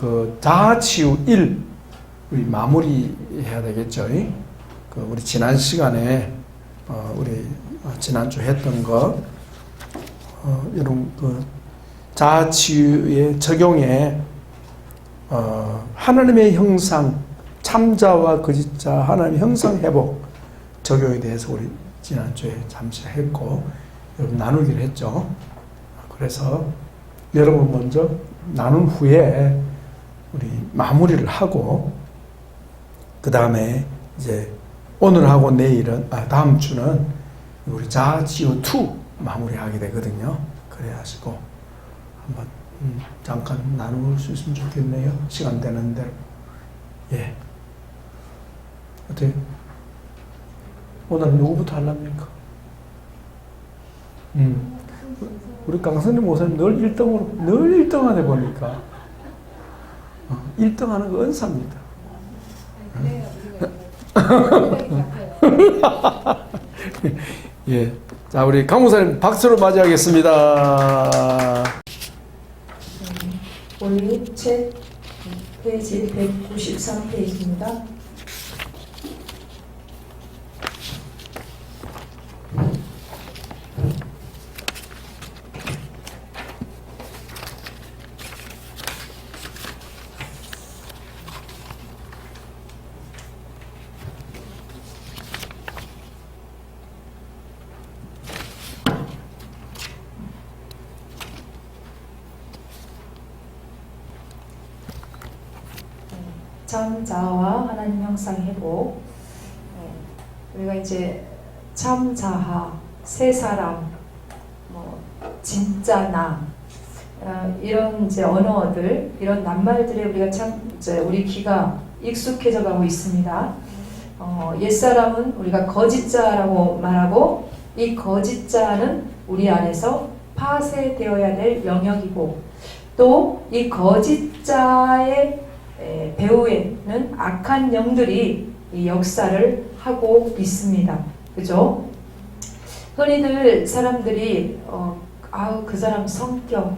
그 자아치유 1 우리 마무리해야 되겠죠. 그 우리 지난 시간에 우리 지난주 했던 거 이런 그 자아치유의 적용에 하나님의 형상 참자와 거짓자 하나님의 형상 회복 적용에 대해서 우리 지난주에 잠시 했고 여러분 나누기로 했죠. 그래서 여러분 먼저 나눈 후에 우리 마무리를 하고 그 다음에 이제 오늘하고 내일은 다음 주는 우리 자아치유 2 마무리하게 되거든요. 그래 하시고 한번 잠깐 나눌 수 있으면 좋겠네요. 시간 되는 대로. 예. 어떻게 오늘은 누구부터 하랍니까? 우리 강선님 모사님 늘 1등으로 늘 1등 하다 보니까 1등 하는 거 은사입니다. 예. 자, 우리 강 목사님 박수로 맞이하겠습니다. 오늘 책 페이지 193페이지입니다. 참자아와 하나님 형상 회복. 우리가 이제 참자아, 새 사람, 진짜 나 이런 이제 언어들, 이런 낱말들에 우리가 참 이제 우리 귀가 익숙해져 가고 있습니다. 옛 사람은 우리가 거짓자라고 말하고 이 거짓자는 우리 안에서 파쇄되어야 될 영역이고 또 이 거짓자의 배후에는 악한 영들이 이 역사를 하고 있습니다. 그죠? 흔히들 사람들이 그 사람 성격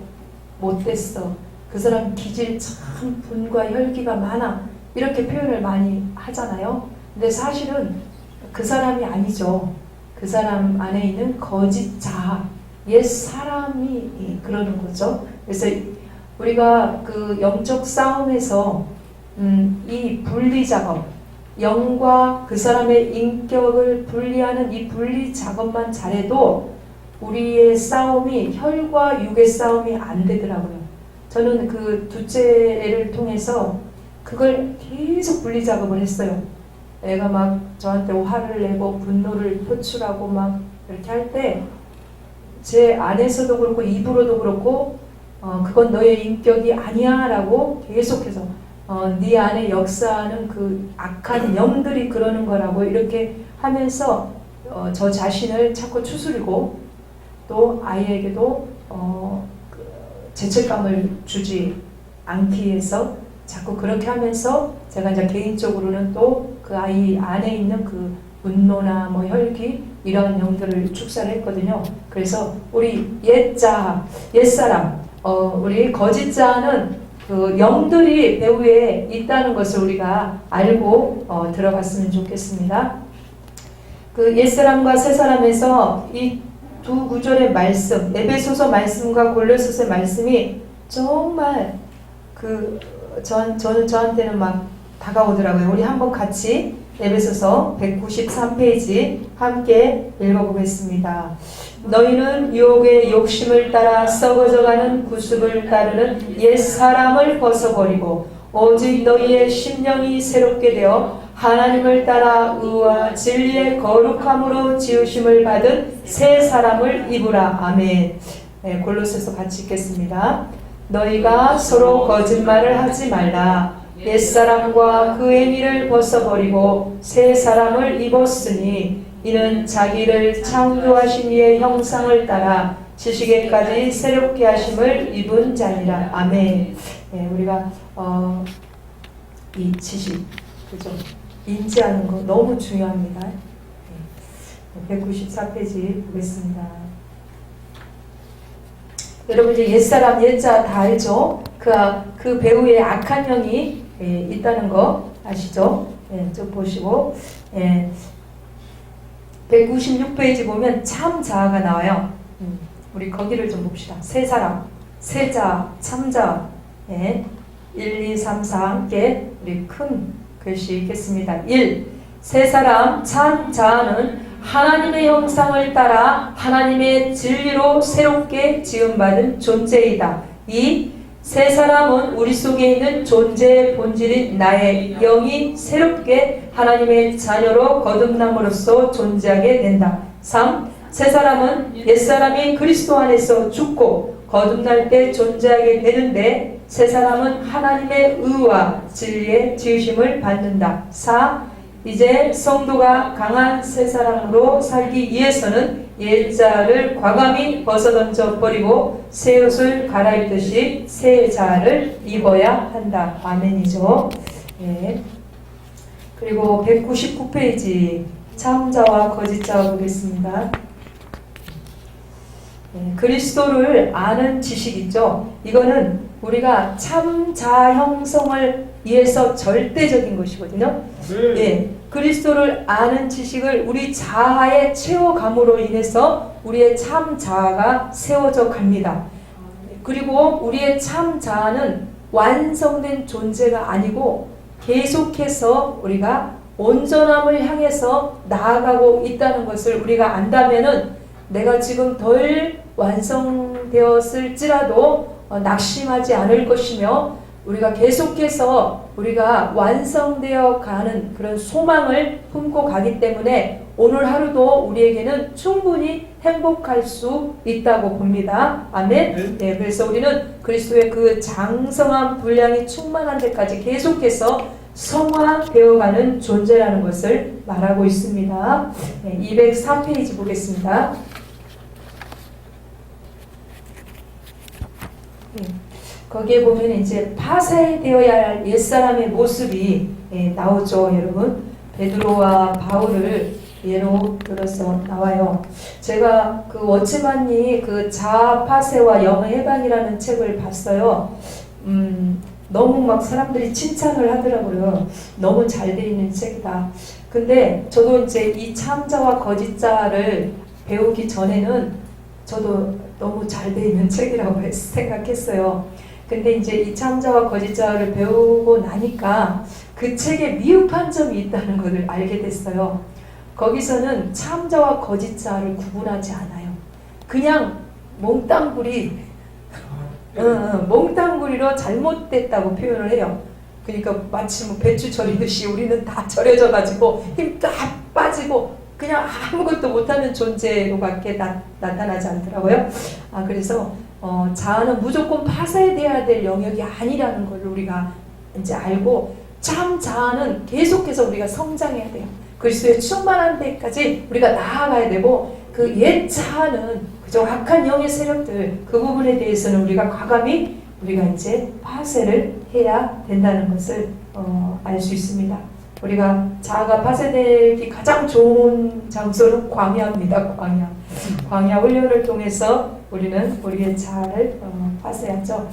못됐어. 그 사람 기질 참 분과 혈기가 많아. 이렇게 표현을 많이 하잖아요. 근데 사실은 그 사람이 아니죠. 그 사람 안에 있는 거짓 자아, 옛 사람이 그러는 거죠. 그래서 우리가 그 영적 싸움에서 이 분리 작업, 영과 그 사람의 인격을 분리하는 이 분리 작업만 잘해도 우리의 싸움이 혈과 육의 싸움이 안 되더라고요. 저는 그 둘째 애를 통해서 그걸 계속 분리 작업을 했어요. 애가 막 저한테 화를 내고 분노를 표출하고 막 이렇게 할 때 제 안에서도 그렇고 입으로도 그렇고 그건 너의 인격이 아니야 라고 계속해서 네 안에 역사하는 그 악한 영들이 그러는 거라고 이렇게 하면서 저 자신을 자꾸 추스리고 또 아이에게도 죄책감을 주지 않기 위해서 자꾸 그렇게 하면서 제가 이제 개인적으로는 또 그 아이 안에 있는 그 분노나 혈기 이런 영들을 축사를 했거든요. 그래서 우리 옛사람, 우리 거짓자는 그 영들이 배후에 있다는 것을 우리가 알고 들어갔으면 좋겠습니다. 그 옛사람과 새사람에서 이 두 구절의 말씀, 에베소서 말씀과 골로새서 말씀이 정말 저한테는 막 다가오더라고요. 우리 한번 같이 에베소서 193페이지 함께 읽어보겠습니다. 너희는 유혹의 욕심을 따라 썩어져가는 구습을 따르는 옛 사람을 벗어버리고 오직 너희의 심령이 새롭게 되어 하나님을 따라 의와 진리의 거룩함으로 지으심을 받은 새 사람을 입으라. 아멘. 네, 골로새서 같이 읽겠습니다. 너희가 서로 거짓말을 하지 말라. 옛사람과 그 행위를 벗어버리고 새 사람을 입었으니 이는 자기를 창조하신 이의 형상을 따라 지식에까지 새롭게 하심을 입은 자니라. 아멘. 네, 우리가 이 지식, 그죠? 인지하는 거 너무 중요합니다. 네, 194페이지 보겠습니다. 여러분 이제 옛사람, 옛자 다 알죠? 그 배우의 악한 영이 있다는 거 아시죠? 좀 보시고 196페이지 보면 참 자아가 나와요. 우리 거기를 좀 봅시다. 세 사람, 세자, 참자. 1, 2, 3, 4 함께 우리 큰 글씨 읽겠습니다. 1. 세 사람 참 자아는 하나님의 형상을 따라 하나님의 진리로 새롭게 지음받은 존재이다. 2. 세 사람은 우리 속에 있는 존재의 본질인 나의 영이 새롭게 하나님의 자녀로 거듭남으로써 존재하게 된다. 3. 세 사람은 옛사람이 그리스도 안에서 죽고 거듭날 때 존재하게 되는데 세 사람은 하나님의 의와 진리의 지으심을 받는다. 4. 이제 성도가 강한 새 사람으로 살기 위해서는 옛자를 과감히 벗어던져 버리고 새 옷을 갈아입듯이 새 자를 입어야 한다. 아멘이죠. 그리고 199페이지 참자와 거짓자 보겠습니다. 그리스도를 아는 지식 있죠. 이거는 우리가 참자 형성을 위해서 절대적인 것이거든요. 그리스도를 아는 지식을 우리 자아에 채워감으로 인해서 우리의 참 자아가 세워져 갑니다. 그리고 우리의 참 자아는 완성된 존재가 아니고 계속해서 우리가 온전함을 향해서 나아가고 있다는 것을 우리가 안다면은 내가 지금 덜 완성되었을지라도 낙심하지 않을 것이며 우리가 계속해서 우리가 완성되어 가는 그런 소망을 품고 가기 때문에 오늘 하루도 우리에게는 충분히 행복할 수 있다고 봅니다. 아멘. 그래서 우리는 그리스도의 그 장성한 분량이 충만한 데까지 계속해서 성화되어가는 존재라는 것을 말하고 있습니다. 204페이지 보겠습니다. 거기에 보면 이제 파쇄되어야 할 옛사람의 모습이 나오죠, 여러분. 베드로와 바울을 예로 들어서 나와요. 제가 그 워치만이 그 자아 파쇄와 영의 해방이라는 책을 봤어요. 너무 막 사람들이 칭찬을 하더라고요. 너무 잘 돼 있는 책이다. 근데 저도 이제 이 참자와 거짓자를 배우기 전에는 저도 너무 잘 돼 있는 책이라고 생각했어요. 근데 이제 이 참자와 거짓자를 배우고 나니까 그 책에 미흡한 점이 있다는 것을 알게 됐어요. 거기서는 참자와 거짓자를 구분하지 않아요. 그냥 몽땅구리 몽땅구리로 잘못됐다고 표현을 해요. 그러니까 마치 뭐 배추 절이듯이 우리는 다 절여져 가지고 힘 딱 빠지고 그냥 아무것도 못하는 존재로밖에 나타나지 않더라고요. 그래서 자아는 무조건 파쇄돼야 될 영역이 아니라는 걸 우리가 이제 알고 참 자아는 계속해서 우리가 성장해야 돼요. 그리스도의 충만한 데까지 우리가 나아가야 되고 그 옛 자아는 그저 악한 영의 세력들 그 부분에 대해서는 우리가 과감히 우리가 이제 파쇄를 해야 된다는 것을 알 수 있습니다. 우리가 자아가 파쇄되기 가장 좋은 장소는 광야입니다. 광야 훈련을 통해서 우리는 우리의 자아를 파쇄하죠.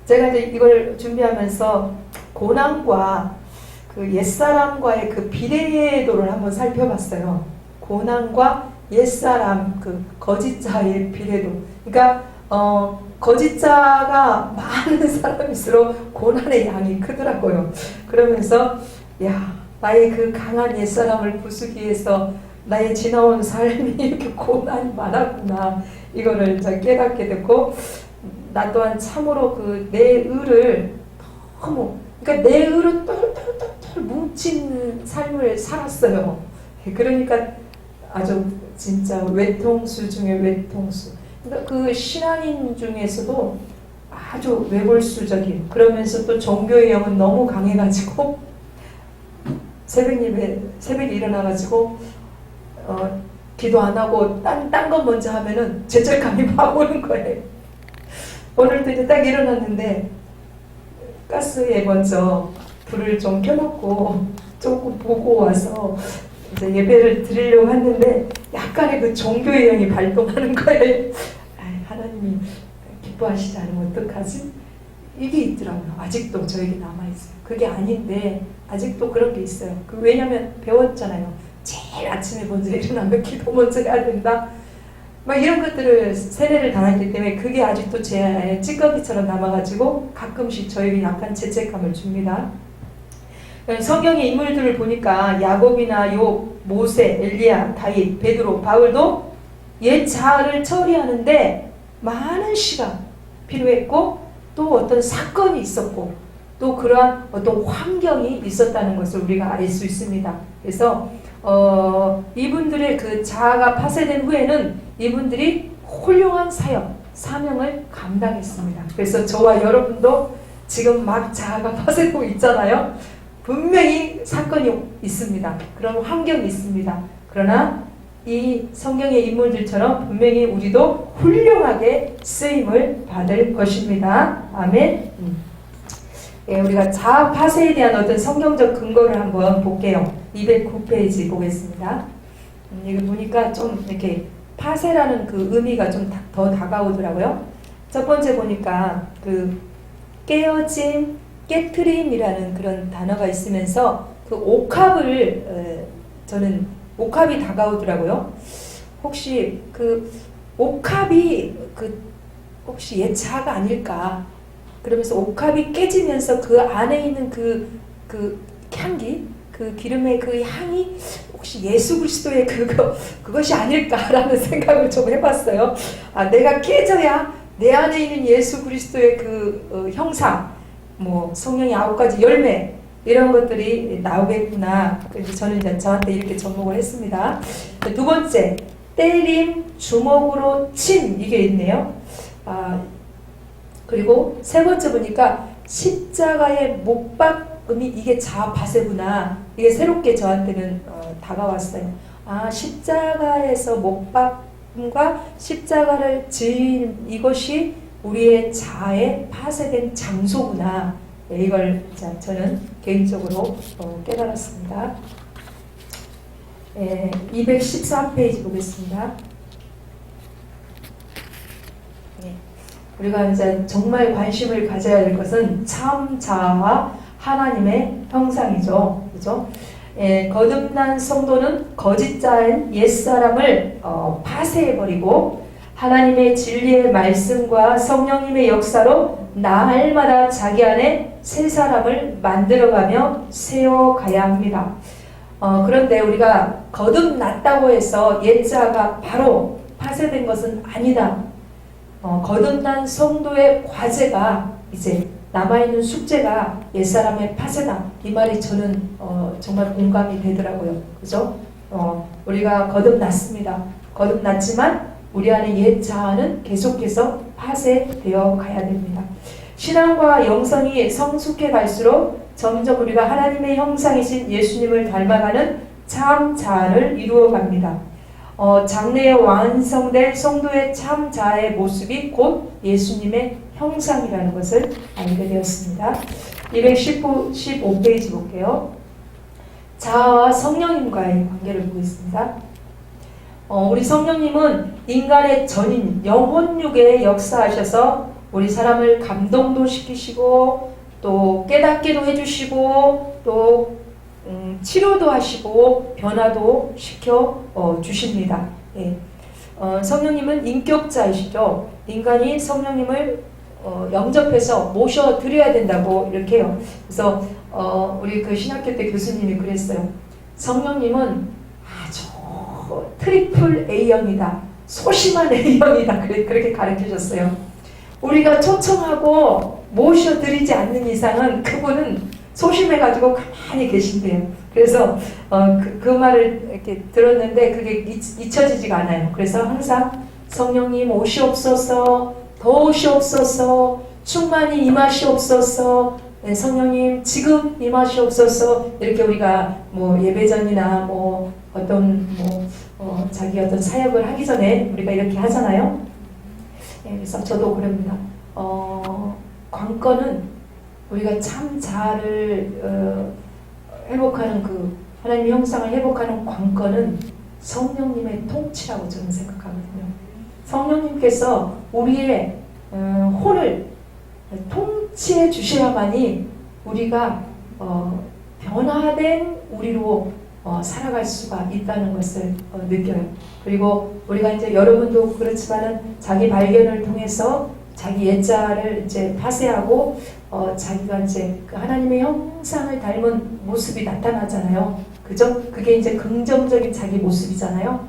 제가 이제 이걸 준비하면서 고난과 그 옛사람과의 그 비례도를 한번 살펴봤어요. 고난과 옛사람 그 거짓자의 비례도. 그러니까 거짓자가 많은 사람일수록 고난의 양이 크더라고요. 그러면서 나의 그 강한 옛사람을 부수기 위해서 나의 지나온 삶이 이렇게 고난이 많았구나 이거를 깨닫게 됐고 나 또한 참으로 그 내 의를 너무 그러니까 내 의로 똘똘똘똘 뭉친 삶을 살았어요. 그러니까 아주 진짜 외통수 중에 외통수. 그러니까 그 신앙인 중에서도 아주 외골수적인 그러면서 또 종교의 영은 너무 강해가지고 새벽에 일어나가지고 기도 안 하고 딴 거 먼저 하면은 죄책감이 막 오는 거예요. 오늘도 이제 딱 일어났는데 가스에 먼저 불을 좀 켜놓고 조금 보고 와서 이제 예배를 드리려고 했는데 약간의 그 종교의 영이 발동하는 거예요. 하나님이 이렇게 기뻐하시지 않으면 어떡하지? 이게 있더라고요. 아직도 저에게 남아있어요. 그게 아닌데 아직도 그런 게 있어요. 왜냐면 배웠잖아요. 제일 아침에 먼저 일어나면 기도 먼저 해야 된다. 막 이런 것들을 세례를 당했기 때문에 그게 아직도 제 안에 찌꺼기처럼 남아가지고 가끔씩 저에게 약간 죄책감을 줍니다. 성경의 인물들을 보니까 야곱이나 욥, 모세, 엘리야, 다윗, 베드로, 바울도 옛 자아를 처리하는데 많은 시간 필요했고 또 어떤 사건이 있었고 또 그러한 어떤 환경이 있었다는 것을 우리가 알 수 있습니다. 그래서 이분들의 그 자아가 파쇄된 후에는 이분들이 훌륭한 사역, 사명을 감당했습니다. 그래서 저와 여러분도 지금 막 자아가 파쇄되고 있잖아요. 분명히 사건이 있습니다. 그런 환경이 있습니다. 그러나 이 성경의 인물들처럼 분명히 우리도 훌륭하게 쓰임을 받을 것입니다. 아멘. 예, 우리가 자아 파쇄에 대한 어떤 성경적 근거를 한번 볼게요. 209페이지 보겠습니다. 여기 보니까 좀 이렇게 파쇄라는 그 의미가 좀 더 다가오더라고요. 첫 번째 보니까 그 깨어짐, 깨트림이라는 그런 단어가 있으면서 그 옥합을 저는 옥합이 다가오더라고요. 혹시 그 옥합이 그 혹시 옛 자아가 아닐까? 그러면서 옥합이 깨지면서 그 안에 있는 그 향기, 그 기름의 그 향이 혹시 예수 그리스도의 그것이 아닐까라는 생각을 좀 해봤어요. 아, 내가 깨져야 내 안에 있는 예수 그리스도의 그 형상, 뭐 성령의 9가지 열매 이런 것들이 나오겠구나. 그래서 저는 이제 저한테 이렇게 접목을 했습니다. 두 번째, 때림, 주먹으로 침 이게 있네요. 그리고 세 번째 보니까 십자가의 못 박음이 이게 자아 파쇄구나. 이게 새롭게 저한테는 다가왔어요. 아, 십자가에서 못 박음과 십자가를 지은 이것이 우리의 자아에 파쇄된 장소구나. 네, 이걸 저는 개인적으로 깨달았습니다. 213페이지 보겠습니다. 네. 우리가 이제 정말 관심을 가져야 될 것은 참 자아와 하나님의 형상이죠. 그죠? 거듭난 성도는 거짓 자인 옛사람을 파쇄해버리고 하나님의 진리의 말씀과 성령님의 역사로 날마다 자기 안에 새 사람을 만들어가며 세워가야 합니다. 그런데 우리가 거듭났다고 해서 옛자가 바로 파쇄된 것은 아니다. 거듭난 성도의 과제가 이제 남아있는 숙제가 옛사람의 파쇄다. 이 말이 저는 정말 공감이 되더라고요. 그죠? 우리가 거듭났습니다. 거듭났지만 우리 안에 옛 자아는 계속해서 파쇄되어 가야 됩니다. 신앙과 영성이 성숙해 갈수록 점점 우리가 하나님의 형상이신 예수님을 닮아가는 참 자아를 이루어 갑니다. 장래에 완성될 성도의 참 자아의 모습이 곧 예수님의 형상이라는 것을 알게 되었습니다. 215페이지 볼게요. 자아와 성령님과의 관계를 보겠습니다. 우리 성령님은 인간의 전인 영혼육에 역사하셔서 우리 사람을 감동도 시키시고 또 깨닫게도 해주시고 또 치료도 하시고 변화도 시켜 주십니다. 예. 성령님은 인격자이시죠. 인간이 성령님을 영접해서 모셔드려야 된다고 이렇게 해요. 그래서 우리 그 신학교 때 교수님이 그랬어요. 성령님은 아주 트리플 A형이다. 소심한 A형이다. 그렇게 가르쳐줬어요. 우리가 초청하고 모셔드리지 않는 이상은 그분은 소심해가지고 가만히 계신대요. 그래서 그 말을 이렇게 들었는데 그게 잊혀지지가 않아요. 그래서 항상 성령님 오시옵소서, 더 오시옵소서, 충만히 임하시옵소서, 네, 성령님 지금 임하시옵소서. 이렇게 우리가 뭐 예배전이나 뭐 어떤 자기 어떤 사역을 하기 전에 우리가 이렇게 하잖아요. 네, 그래서 저도 그럽니다. 관건은 우리가 참 자아를 회복하는 그 하나님의 형상을 회복하는 관건은 성령님의 통치라고 저는 생각하거든요. 성령님께서 우리의 혼을 통치해 주셔야만이 우리가 변화된 우리로 살아갈 수가 있다는 것을 느껴요. 그리고 우리가 이제 여러분도 그렇지만은 자기 발견을 통해서 자기 옛자를 이제 파쇄하고 자기가 이제 그 하나님의 형상을 닮은 모습이 나타나잖아요. 그죠? 그게 이제 긍정적인 자기 모습이잖아요.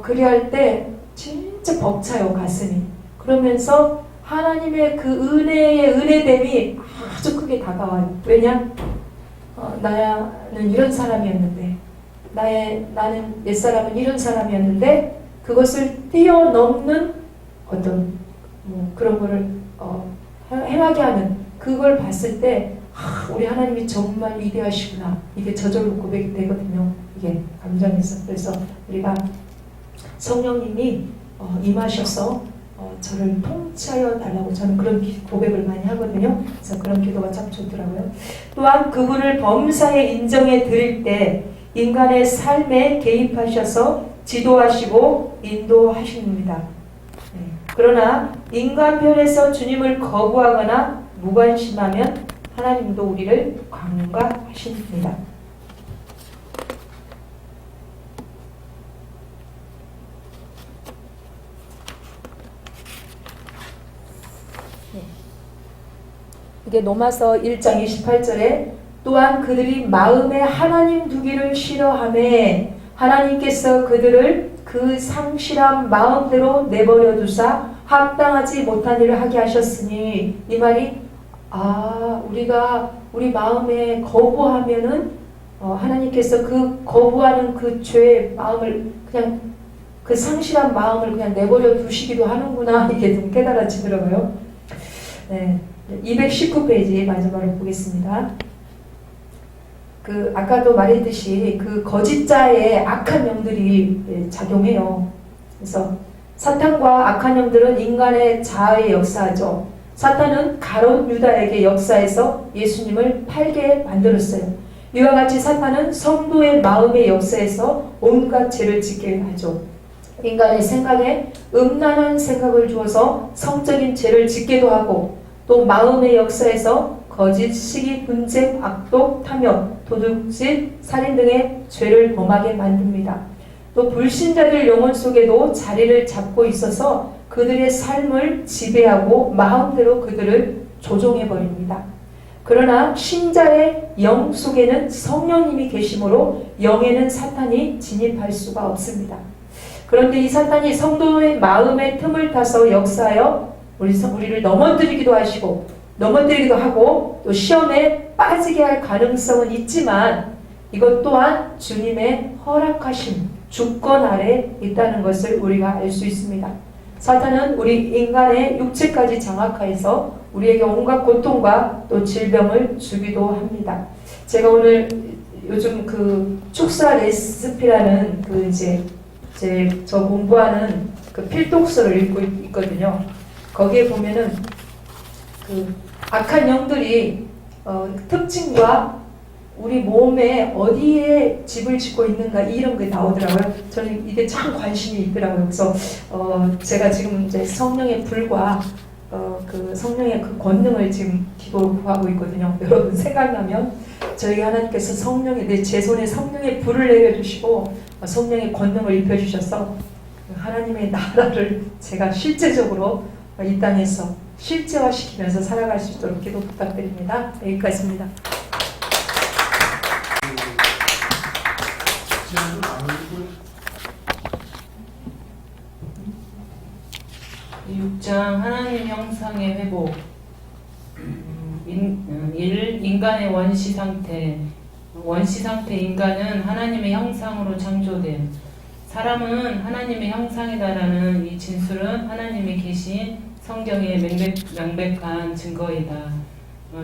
그리할 때 진짜 벅차요, 가슴이. 그러면서 하나님의 그 은혜의 은혜됨이 아주 크게 다가와요. 왜냐? 나는 이런 사람이었는데, 나는 옛사람은 이런 사람이었는데, 그것을 뛰어넘는 어떤 그런 거를 행하게 하는 그걸 봤을 때 우리 하나님이 정말 위대하시구나. 이게 저절로 고백이 되거든요. 이게 감정에서. 그래서 우리가 성령님이 임하셔서 저를 통치하여 달라고 저는 그런 고백을 많이 하거든요. 그래서 그런 기도가 참 좋더라고요. 또한 그분을 범사에 인정해 드릴 때 인간의 삶에 개입하셔서 지도하시고 인도하십니다. 그러나 인간 편에서 주님을 거부하거나 무관심하면 하나님도 우리를 관가하십니다. 이게 로마서 1장 28절에 또한 그들이 마음에 하나님 두기를 싫어하매 하나님께서 그들을 그 상실한 마음대로 내버려 두사 합당하지 못한 일을 하게 하셨으니, 이 말이 우리가 우리 마음에 거부하면은 하나님께서 그 거부하는 그 죄의 마음을 그냥 그 상실한 마음을 그냥 내버려 두시기도 하는구나, 이게 좀 깨달아지더라고요. 네, 219페이지 마지막으로 보겠습니다. 아까도 말했듯이 그 거짓자의 악한 영들이 작용해요. 그래서 사탄과 악한 영들은 인간의 자아에 역사하죠. 사탄은 가룟 유다에게 역사해서 예수님을 팔게 만들었어요. 이와 같이 사탄은 성도의 마음의 역사에서 온갖 죄를 짓게 하죠. 인간의 생각에 음란한 생각을 주어서 성적인 죄를 짓게도 하고, 또 마음의 역사에서 거짓, 시기, 분쟁, 악독, 탐욕, 도둑질, 살인 등의 죄를 범하게 만듭니다. 또 불신자들 영혼 속에도 자리를 잡고 있어서 그들의 삶을 지배하고 마음대로 그들을 조종해버립니다. 그러나 신자의 영 속에는 성령님이 계시므로 영에는 사탄이 진입할 수가 없습니다. 그런데 이 사탄이 성도의 마음의 틈을 타서 역사하여 우리를 넘어뜨리기도 하고 또 시험에 빠지게 할 가능성은 있지만, 이것 또한 주님의 허락하심, 주권 아래 있다는 것을 우리가 알 수 있습니다. 사탄은 우리 인간의 육체까지 장악하여서 우리에게 온갖 고통과 또 질병을 주기도 합니다. 제가 오늘 요즘 그 축사 레시피라는 저 공부하는 그 필독서를 읽고 있거든요. 거기에 보면은 그 악한 영들이 특징과 우리 몸에 어디에 집을 짓고 있는가 이런 게 나오더라고요. 저는 이게 참 관심이 있더라고요. 그래서 제가 지금 이제 성령의 불과 그 성령의 그 권능을 지금 기도하고 있거든요. 여러분 생각나면 저희 하나님께서 제 손에 성령의 불을 내려주시고 성령의 권능을 입혀주셔서 하나님의 나라를 제가 실제적으로 이 땅에서 실제화시키면서 살아갈 수 있도록 기도 부탁드립니다. 여기까지입니다. 6장 하나님 형상의 회복. 1. 인간의 원시 상태. 인간은 하나님의 형상으로 창조됨. 사람은 하나님의 형상이다라는 이 진술은 하나님이 계신 성경의 명백한 증거이다.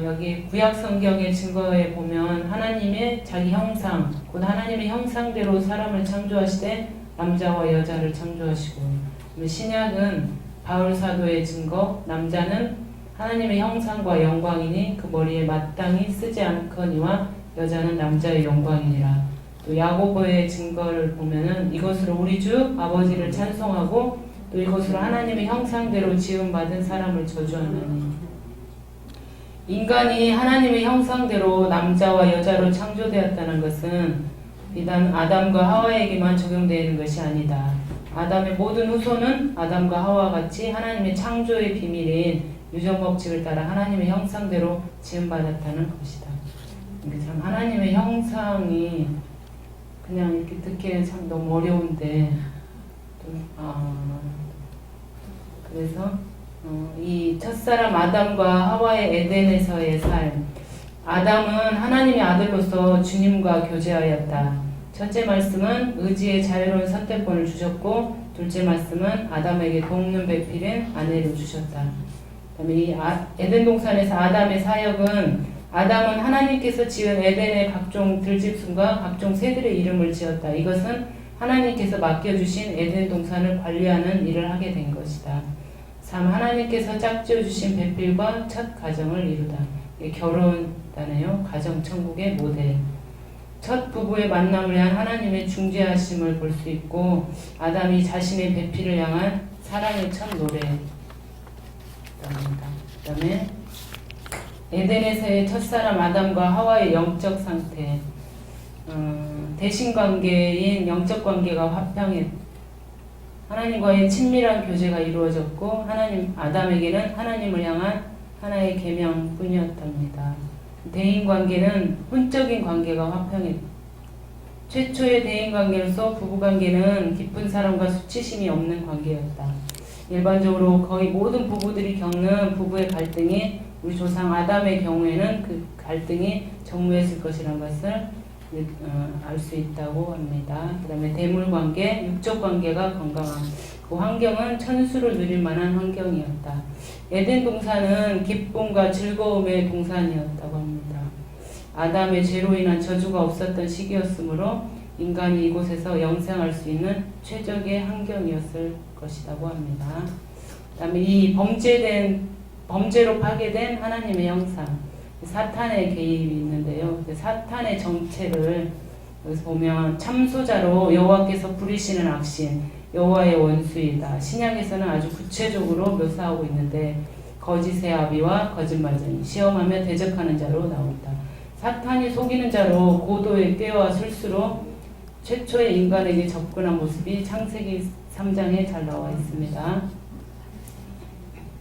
여기 구약 성경의 증거에 보면 하나님의 자기 형상, 곧 하나님의 형상대로 사람을 창조하시되 남자와 여자를 창조하시고, 신약은 바울 사도의 증거, 남자는 하나님의 형상과 영광이니 그 머리에 마땅히 쓰지 않거니와 여자는 남자의 영광이니라. 또 야고보의 증거를 보면은 이것으로 우리 주 아버지를 찬송하고 또 이것으로 하나님의 형상대로 지음받은 사람을 저주하나니 인간이 하나님의 형상대로 남자와 여자로 창조되었다는 것은 비단 아담과 하와에게만 적용되는 것이 아니다. 아담의 모든 후손은 아담과 하와와 같이 하나님의 창조의 비밀인 유전법칙을 따라 하나님의 형상대로 지음받았다는 것이다. 이게 참 하나님의 형상이 그냥 이렇게 듣기에는 참 너무 어려운데 그래서 이 첫사람 아담과 하와의 에덴에서의 삶, 아담은 하나님의 아들로서 주님과 교제하였다. 첫째 말씀은 의지의 자유로운 선택권을 주셨고, 둘째 말씀은 아담에게 돕는 배필인 아내를 주셨다. 그다음에 이 에덴 동산에서 아담의 사역은 아담은 하나님께서 지은 에덴의 각종 들짐승과 각종 새들의 이름을 지었다. 이것은 하나님께서 맡겨주신 에덴 동산을 관리하는 일을 하게 된 것이다. 3. 하나님께서 짝지어주신 배필과 첫 가정을 이루다. 결혼이잖아요. 가정천국의 모델. 첫 부부의 만남을 위한 하나님의 중재하심을 볼 수 있고, 아담이 자신의 배필을 향한 사랑의 첫 노래입니다. 그 다음에 에덴에서의 첫사람 아담과 하와의 영적 상태, 대신관계인 영적 관계가 화평했, 하나님과의 친밀한 교제가 이루어졌고, 아담에게는 하나님을 향한 하나의 계명뿐이었답니다. 대인관계는 혼적인 관계가 화평했. 최초의 대인관계로서 부부관계는 깊은 사랑과 수치심이 없는 관계였다. 일반적으로 거의 모든 부부들이 겪는 부부의 갈등이 우리 조상 아담의 경우에는 그 갈등이 전무했을 것이라는 것을 알 수 있다고 합니다. 그 다음에 대물관계, 육적관계가 건강한 그 환경은 천수를 누릴 만한 환경이었다. 에덴 동산은 기쁨과 즐거움의 동산이었다고 합니다. 아담의 죄로 인한 저주가 없었던 시기였으므로 인간이 이곳에서 영생할 수 있는 최적의 환경이었을 것이라고 합니다. 그 다음에 이 범죄로 파괴된 하나님의 형상, 사탄의 개입이 있는데요. 사탄의 정체를 여기서 보면 참소자로 여호와께서 부리시는 악신, 여호와의 원수이다. 신약에서는 아주 구체적으로 묘사하고 있는데 거짓의 아비와 거짓말쟁이, 시험하며 대적하는 자로 나온다. 사탄이 속이는 자로 고도의 꾀와 술수로 최초의 인간에게 접근한 모습이 창세기 3장에 잘 나와 있습니다.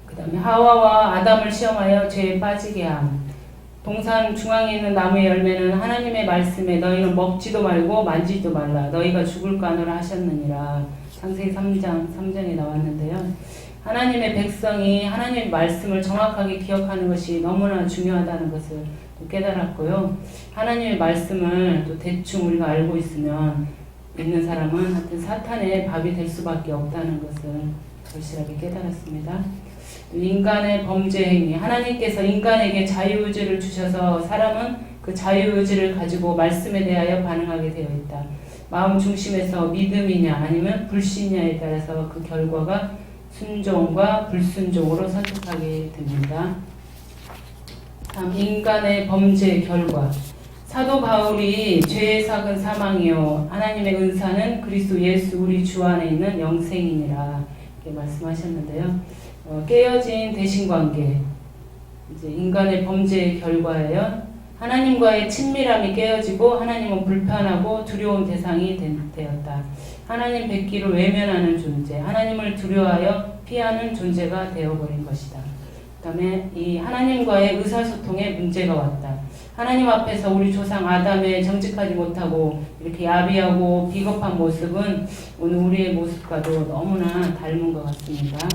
그 다음에 하와와 아담을 시험하여 죄에 빠지게 함. 동산 중앙에 있는 나무의 열매는 하나님의 말씀에 너희는 먹지도 말고 만지지도 말라. 너희가 죽을까 하노라 하셨느니라. 창세기 3장에 나왔는데요. 하나님의 백성이 하나님의 말씀을 정확하게 기억하는 것이 너무나 중요하다는 것을 깨달았고요. 하나님의 말씀을 또 대충 우리가 알고 있는 사람은 하여튼 사탄의 밥이 될 수밖에 없다는 것을 절실하게 깨달았습니다. 인간의 범죄 행위, 하나님께서 인간에게 자유의지를 주셔서 사람은 그 자유의지를 가지고 말씀에 대하여 반응하게 되어 있다. 마음 중심에서 믿음이냐 아니면 불신이냐에 따라서 그 결과가 순종과 불순종으로 선택하게 됩니다. 다음, 인간의 범죄의 결과. 사도 바울이 죄의 삭은 사망이요 하나님의 은사는 그리스도 예수 우리 주 안에 있는 영생이니라 이렇게 말씀하셨는데요. 깨어진 대신관계, 이제 인간의 범죄의 결과예요. 하나님과의 친밀함이 깨어지고 하나님은 불편하고 두려운 대상이 되었다. 하나님 뵙기를 외면하는 존재, 하나님을 두려워하여 피하는 존재가 되어버린 것이다. 그 다음에 이 하나님과의 의사소통에 문제가 왔다. 하나님 앞에서 우리 조상 아담의 정직하지 못하고 이렇게 야비하고 비겁한 모습은 오늘 우리의 모습과도 너무나 닮은 것 같습니다.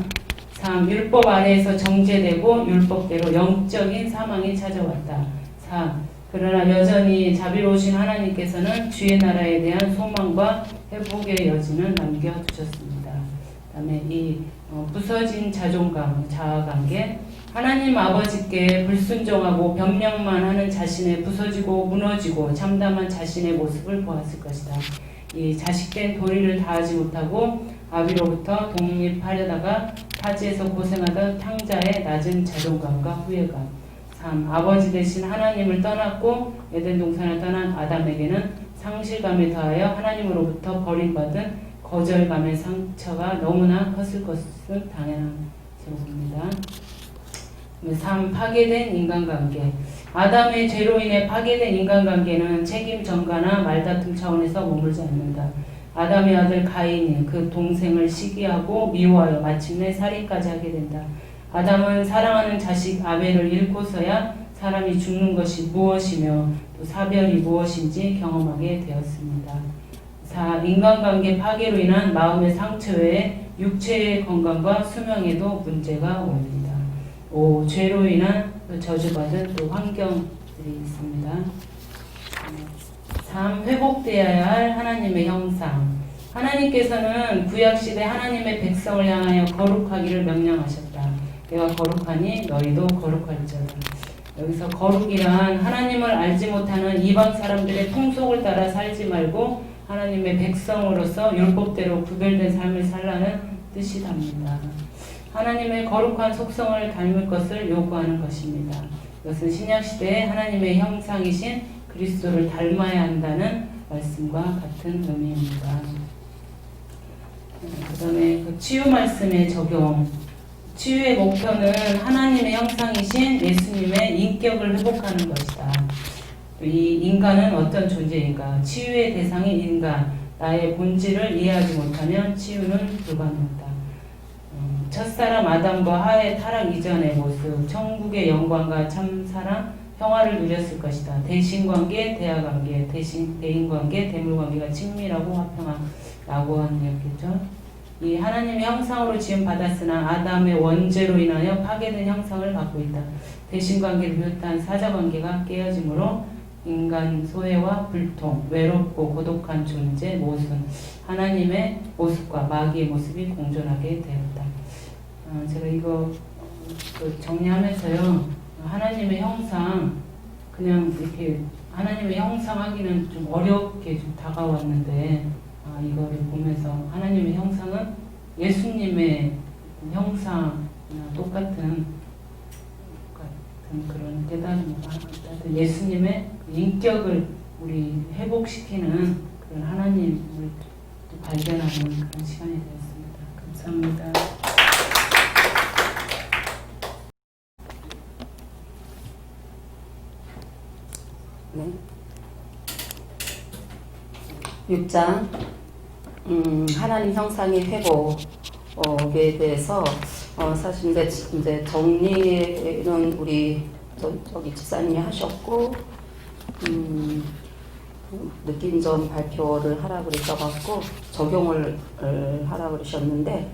3. 율법 아래에서 정죄되고 율법대로 영적인 사망이 찾아왔다. 4. 그러나 여전히 자비로우신 하나님께서는 주의 나라에 대한 소망과 회복의 여지는 남겨두셨습니다. 그 다음에 이 부서진 자존감, 자아관계, 하나님 아버지께 불순종하고 변명만 하는 자신의 부서지고 무너지고 참담한 자신의 모습을 보았을 것이다. 이 자식된 도리를 다하지 못하고 아비로부터 독립하려다가 타지에서 고생하던 탕자의 낮은 자존감과 후회감. 3. 아버지 대신 하나님을 떠났고 에덴 동산을 떠난 아담에게는 상실감에 더하여 하나님으로부터 버림받은 거절감의 상처가 너무나 컸을 것은 당연한 제목입니다. 3. 파괴된 인간관계. 아담의 죄로 인해 파괴된 인간관계는 책임 전가나 말다툼 차원에서 머물지 않는다. 아담의 아들 가인이 그 동생을 시기하고 미워하여 마침내 살인까지 하게 된다. 아담은 사랑하는 자식 아벨을 잃고서야 사람이 죽는 것이 무엇이며 또 사별이 무엇인지 경험하게 되었습니다. 4. 인간관계 파괴로 인한 마음의 상처 외에 육체의 건강과 수명에도 문제가 옵니다. 5. 죄로 인한 저주받은 또 환경들이 있습니다. 3. 회복되어야 할 하나님의 형상. 하나님께서는 구약시대 하나님의 백성을 향하여 거룩하기를 명령하셨다. 내가 거룩하니 너희도 거룩할지어다. 여기서 거룩이란 하나님을 알지 못하는 이방 사람들의 통속을 따라 살지 말고 하나님의 백성으로서 율법대로 구별된 삶을 살라는 뜻이랍니다. 하나님의 거룩한 속성을 닮을 것을 요구하는 것입니다. 이것은 신약시대에 하나님의 형상이신 그리스도를 닮아야 한다는 말씀과 같은 의미입니다. 그 다음에 그 치유 말씀의 적용. 치유의 목표는 하나님의 형상이신 예수님의 인격을 회복하는 것이다. 이 인간은 어떤 존재인가? 치유의 대상인 인간, 나의 본질을 이해하지 못하면 치유는 불가능하다. 첫사람 아담과 하의 타락 이전의 모습, 천국의 영광과 참사랑, 평화를 누렸을 것이다. 대신관계, 대화관계, 대인관계, 대물관계가 친밀하고 화평하라고 하는 이야기죠. 이 하나님의 형상으로 지음받았으나 아담의 원죄로 인하여 파괴된 형상을 갖고 있다. 대신관계를 비롯한 사자관계가 깨어짐으로 인간 소외와 불통, 외롭고 고독한 존재, 모순, 하나님의 모습과 마귀의 모습이 공존하게 되었다. 제가 이거 정리하면서요, 하나님의 형상, 그냥 이렇게 하나님의 형상 하기는 좀 어렵게 좀 다가왔는데, 이거를 보면서 하나님의 형상은 예수님의 형상이나 똑같은 그런 깨달음, 예수님의 인격을 우리 회복시키는 그런 하나님을 발견하는 그런 시간이 되었습니다. 감사합니다. 네. 6장 하나님 형상의 회복에 대해서 사실 이제 정리는 우리 저기 집사님이 하셨고 느낀 점 발표를 하라 그러셔갖고 적용을 하라 그러셨는데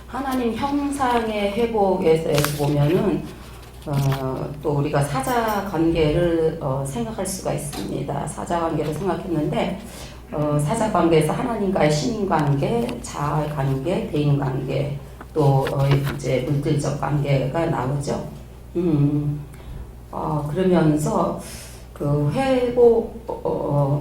하나님 형상의 회복에 대해서 보면은 또 우리가 사자 관계를 생각할 수가 있습니다. 사자 관계를 생각했는데 사자 관계에서 하나님과의 신인 관계, 자아 관계, 대인 관계, 또 이제 물질적 관계가 나오죠. 그러면서 그 회복,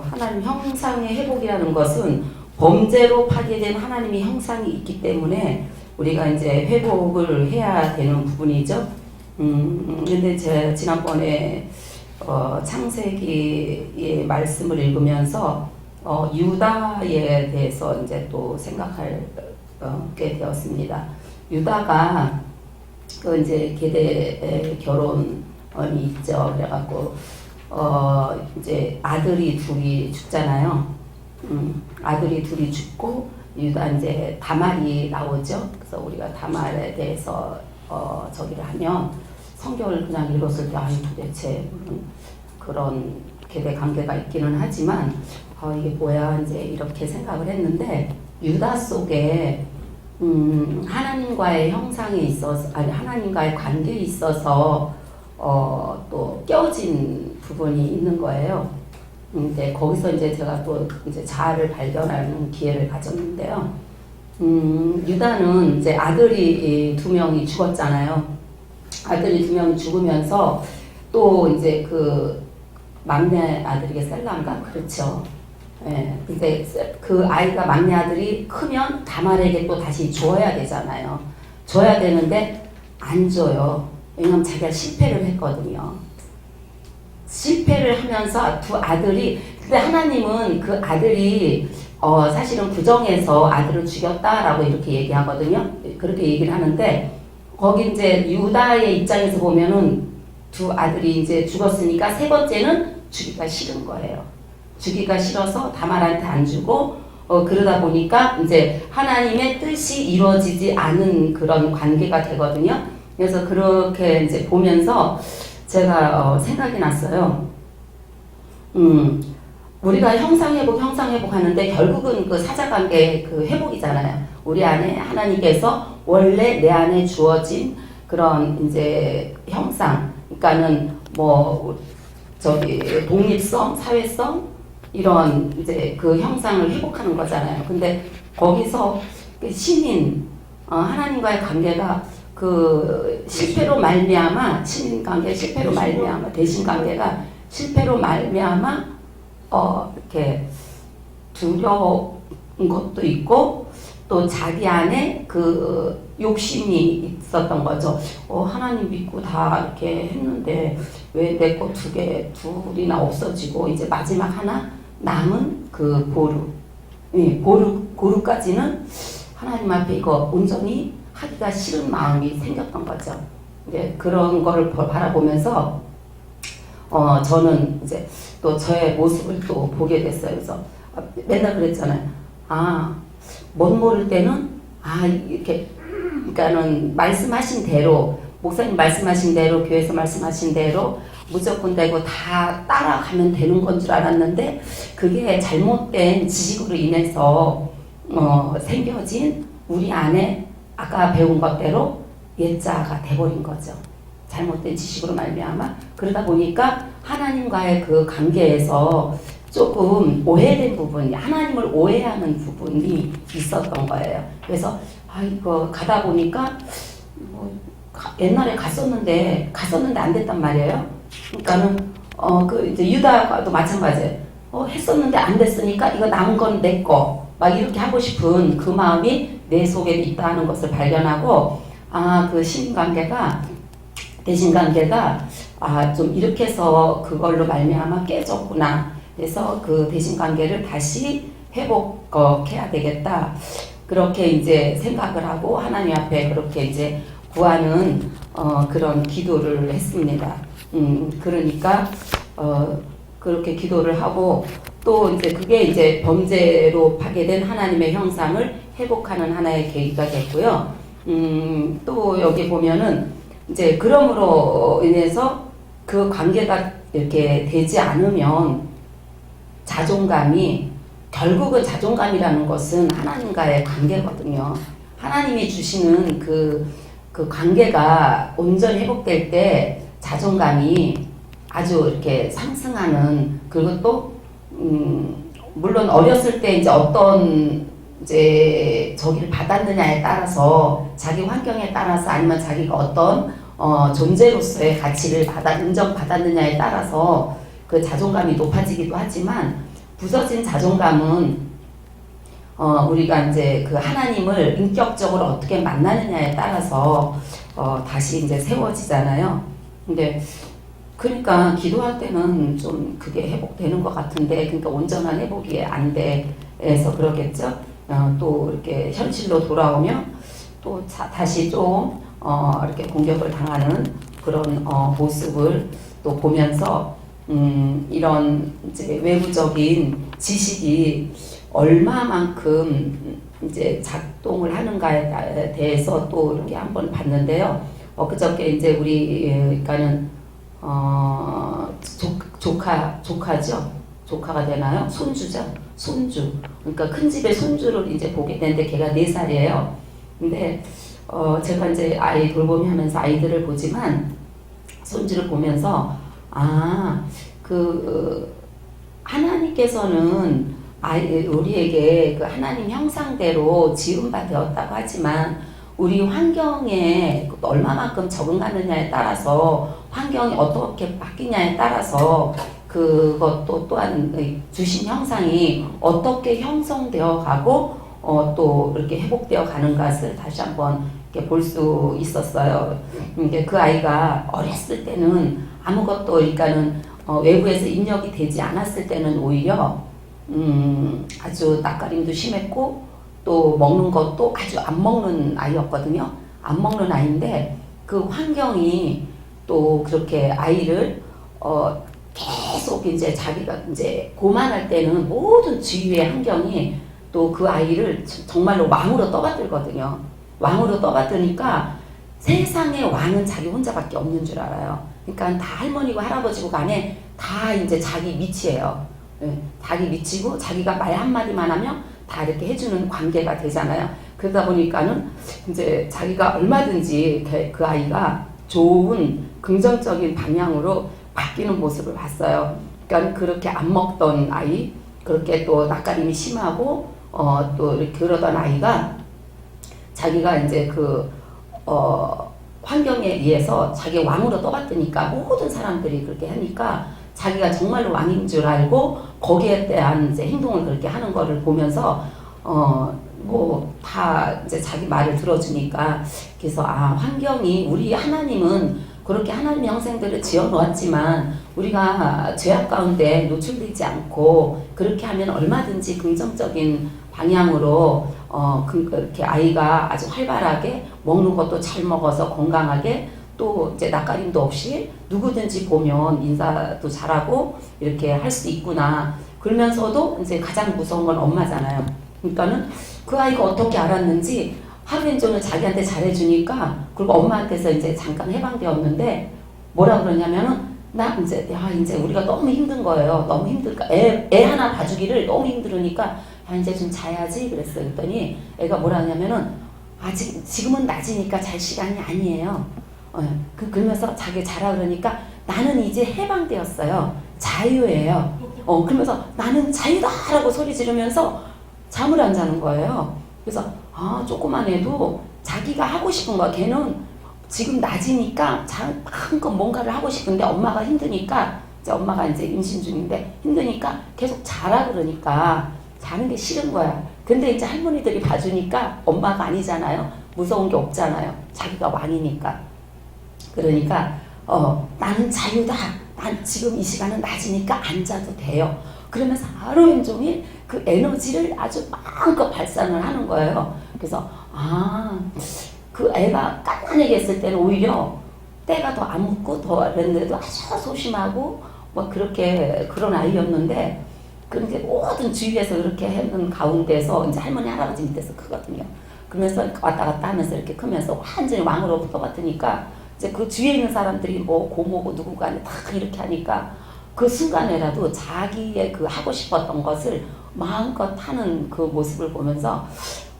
하나님 형상의 회복이라는 것은 범죄로 파괴된 하나님의 형상이 있기 때문에 우리가 이제 회복을 해야 되는 부분이죠. 근데 제가 지난번에 창세기의 말씀을 읽으면서 유다에 대해서 이제 또 생각하게 되었습니다. 유다가 그 이제 계대 결혼이 있죠. 그래갖고 이제 아들이 둘이 죽잖아요. 아들이 둘이 죽고 유다 이제 다말이 나오죠. 그래서 우리가 다말에 대해서 저기를 하면 성경을 그냥 읽었을 때 아니 도대체 그런 계대 관계가 있기는 하지만 이게 뭐야 이제 이렇게 생각을 했는데 유다 속에 하나님과의 형상에 있어서 아니 하나님과의 관계에 있어서 또 껴진 부분이 있는 거예요. 근데 거기서 이제 제가 또 이제 자아를 발견하는 기회를 가졌는데요. 유다는 이제 아들이 2명이 죽었잖아요. 아들이 2명이 죽으면서 또 이제 그 막내 아들에게 셀란가 그렇죠. 예. 근데 그 아이가 막내 아들이 크면 다말에게 또 다시 줘야 되잖아요. 줘야 되는데 안 줘요. 왜냐면 자기가 실패를 했거든요. 실패를 하면서 두 아들이 근데 하나님은 그 아들이 사실은 구정에서 아들을 죽였다라고 이렇게 얘기하거든요. 그렇게 얘기를 하는데 거기 이제 유다의 입장에서 보면은 두 아들이 이제 죽었으니까 세 번째는 주기가 싫은 거예요. 주기가 싫어서 다말한테 안 주고 그러다 보니까 이제 하나님의 뜻이 이루어지지 않은 그런 관계가 되거든요. 그래서 그렇게 이제 보면서 제가 생각이 났어요. 우리가 형상회복 하는데 결국은 그 사자관계 그 회복이잖아요. 우리 안에 하나님께서 원래 내 안에 주어진 그런 이제 형상, 그러니까는 뭐 독립성, 사회성 이런 이제 그 형상을 회복하는 거잖아요. 근데 거기서 그 신인 하나님과의 관계가 그 실패로 말미암아 신인 관계 실패로 말미암아 대신 관계가 실패로 말미암아 이렇게 두려운 것도 있고 또 자기 안에 그 욕심이 있었던 거죠. 하나님 믿고 다 이렇게 했는데 왜 내 거 둘이나 없어지고 이제 마지막 하나 남은 그 고루까지는 하나님 앞에 이거 온전히 하기가 싫은 마음이 생겼던 거죠. 이제 그런 거를 바라보면서 저는 이제 또 저의 모습을 또 보게 됐어요. 그래서 맨날 그랬잖아요. 못 모를 때는 이렇게 그러니까는 말씀하신 대로 목사님 말씀하신 대로 교회에서 말씀하신 대로 무조건 되고 다 따라가면 되는 건 줄 알았는데 그게 잘못된 지식으로 인해서 생겨진 우리 안에 아까 배운 것대로 옛자가 돼버린 거죠. 잘못된 지식으로 말미암아 그러다 보니까 하나님과의 그 관계에서 조금 오해된 부분이 하나님을 오해하는 부분이 있었던 거예요. 그래서 이거 가다 보니까 옛날에 갔었는데 안 됐단 말이에요. 그러니까는 그 이제 유다과도 마찬가지예요. 했었는데 안 됐으니까 이거 남은 건 내 거 막 이렇게 하고 싶은 그 마음이 내 속에 있다는 것을 발견하고 그 신관계가 대신관계가 좀 이렇게 해서 그걸로 말미암아 깨졌구나. 그래서 그 대신관계를 다시 회복해야 되겠다. 그렇게 이제 생각을 하고 하나님 앞에 그렇게 이제 구하는 그런 기도를 했습니다. 그러니까 그렇게 기도를 하고 또 이제 그게 이제 범죄로 파괴된 하나님의 형상을 회복하는 하나의 계기가 됐고요. 또 여기 보면은 이제 그럼으로 인해서 그 관계가 이렇게 되지 않으면 결국은 자존감이라는 것은 하나님과의 관계거든요. 하나님이 주시는 그 관계가 온전히 회복될 때 자존감이 아주 이렇게 상승하는 그리고 또 물론 어렸을 때 이제 어떤 이제 저기를 받았느냐에 따라서 자기 환경에 따라서 아니면 자기가 어떤 존재로서의 가치를 인정받았느냐에 따라서 그 자존감이 높아지기도 하지만 부서진 자존감은 우리가 이제 그 하나님을 인격적으로 어떻게 만나느냐에 따라서 다시 이제 세워지잖아요. 근데 그러니까 기도할 때는 좀 그게 회복되는 것 같은데 그러니까 온전한 회복이 안 돼서 그러겠죠. 또 이렇게 현실로 돌아오면 또 다시 좀 이렇게 공격을 당하는 그런 모습을 또 보면서 이런 이제 외부적인 지식이 얼마만큼 이제 작동을 하는가에 대해서 또 이렇게 한번 봤는데요. 그저께 이제 우리 그러니까는 조카죠. 조카가 되나요? 손주. 그러니까 큰 집의 손주를 이제 보게 되는데 걔가 4살이에요. 근데 제가 이제 아이 돌보미 하면서 아이들을 보지만 손주를 보면서 하나님께서는 우리에게 그 하나님 형상대로 지음바 되었다고 하지만 우리 환경에 얼마만큼 적응하느냐에 따라서 환경이 어떻게 바뀌냐에 따라서 그것도 또한 주신 형상이 어떻게 형성되어 가고 또 이렇게 회복되어 가는 것을 다시 한번 이렇게 볼 수 있었어요. 근데 그 아이가 어렸을 때는 아무것도 그러니까는 외부에서 입력이 되지 않았을 때는 오히려 아주 낯가림도 심했고 또 먹는 것도 아주 안 먹는 아이였거든요. 안 먹는 아이인데 그 환경이 또 그렇게 아이를 계속 이제 자기가 이제 고만할 때는 모든 주위의 환경이 또 그 아이를 정말로 왕으로 떠받들거든요. 왕으로 떠받드니까 세상의 왕은 자기 혼자밖에 없는 줄 알아요. 그러니까 다 할머니고 할아버지고 간에 다 이제 자기 미치예요. 자기 미치고 자기가 말 한마디만 하면 다 이렇게 해주는 관계가 되잖아요. 그러다 보니까는 이제 자기가 얼마든지 그 아이가 좋은 긍정적인 방향으로 바뀌는 모습을 봤어요. 그러니까 그렇게 안 먹던 아이, 그렇게 또 낯가림이 심하고 또 이렇게 그러던 아이가 자기가 이제 환경에 의해서 자기 왕으로 떠받드니까 모든 사람들이 그렇게 하니까 자기가 정말로 왕인 줄 알고 거기에 대한 이제 행동을 그렇게 하는 거를 보면서 뭐 다 이제 자기 말을 들어주니까 그래서 환경이 우리 하나님은 그렇게 하나님의 형생들을 지어 놓았지만 우리가 죄악 가운데 노출되지 않고 그렇게 하면 얼마든지 긍정적인 방향으로 그렇게 아이가 아주 활발하게 먹는 것도 잘 먹어서 건강하게 또 이제 낯가림도 없이 누구든지 보면 인사도 잘하고 이렇게 할 수 있구나. 그러면서도 이제 가장 무서운 건 엄마잖아요. 그러니까는 그 아이가 어떻게 알았는지 하루 종일 자기한테 잘해주니까 그리고 엄마한테서 이제 잠깐 해방되었는데 뭐라 그러냐면은 나 이제 우리가 너무 힘든 거예요. 너무 힘들까 애 하나 봐주기를 너무 힘들으니까 이제 좀 자야지 그랬어요. 그랬더니 애가 뭐라 하냐면은 아직 지금은 낮이니까 잘 시간이 아니에요. 그러면서 자기 자라 그러니까 나는 이제 해방되었어요. 자유예요. 그러면서 나는 자유다라고 소리 지르면서 잠을 안 자는 거예요. 그래서 조그만 애도 자기가 하고 싶은 거 걔는 지금 낮이니까 마음껏 뭔가를 하고 싶은데 엄마가 힘드니까 이제 엄마가 이제 임신 중인데 힘드니까 계속 자라 그러니까 자는 게 싫은 거야. 근데 이제 할머니들이 봐주니까 엄마가 아니잖아요. 무서운 게 없잖아요. 자기가 왕이니까. 그러니까 나는 자유다. 난 지금 이 시간은 낮이니까 안 자도 돼요. 그러면서 하루 종일 그 에너지를 아주 마음껏 발산을 하는 거예요. 그래서 그 애가 깐깐하게 했을 때는 오히려 때가 더 안 묻고 더 그랬는데도 아주 소심하고 뭐 그런 아이였는데 그런데 모든 주위에서 그렇게 하는 가운데서 이제 할머니 할아버지 밑에서 크거든요. 그러면서 왔다 갔다 하면서 이렇게 크면서 완전히 왕으로 붙어봤으니까 이제 그 주위에 있는 사람들이 뭐 고모고 누구가 다 이렇게 하니까 그 순간에라도 자기의 그 하고 싶었던 것을 마음껏 하는 그 모습을 보면서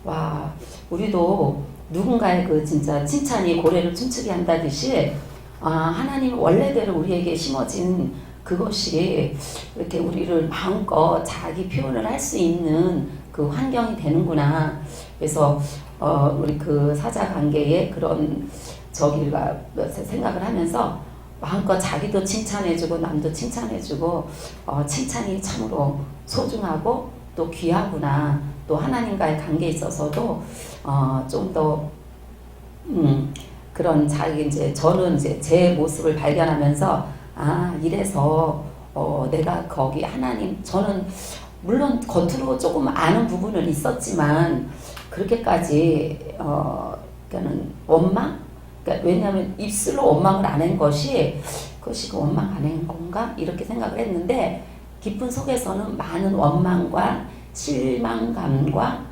와 우리도 누군가의 그 진짜 칭찬이 고래를 춤추게 한다듯이 하나님 원래대로 우리에게 심어진 그것이 이렇게 우리를 마음껏 자기 표현을 할 수 있는 그 환경이 되는구나. 그래서 우리 그 사자 관계에 그런 저기가 생각을 하면서 마음껏 자기도 칭찬해주고 남도 칭찬해주고 칭찬이 참으로 소중하고 또 귀하구나. 또 하나님과의 관계에 있어서도 좀 더 그런 자기 이제 저는 이제 제 모습을 발견하면서 이래서 내가 거기 하나님 저는 물론 겉으로 조금 아는 부분은 있었지만 그렇게까지 그러니까는 원망 그러니까 왜냐하면 입술로 원망을 안 한 것이 그것이 원망 안 한 건가 이렇게 생각을 했는데 깊은 속에서는 많은 원망과 실망감과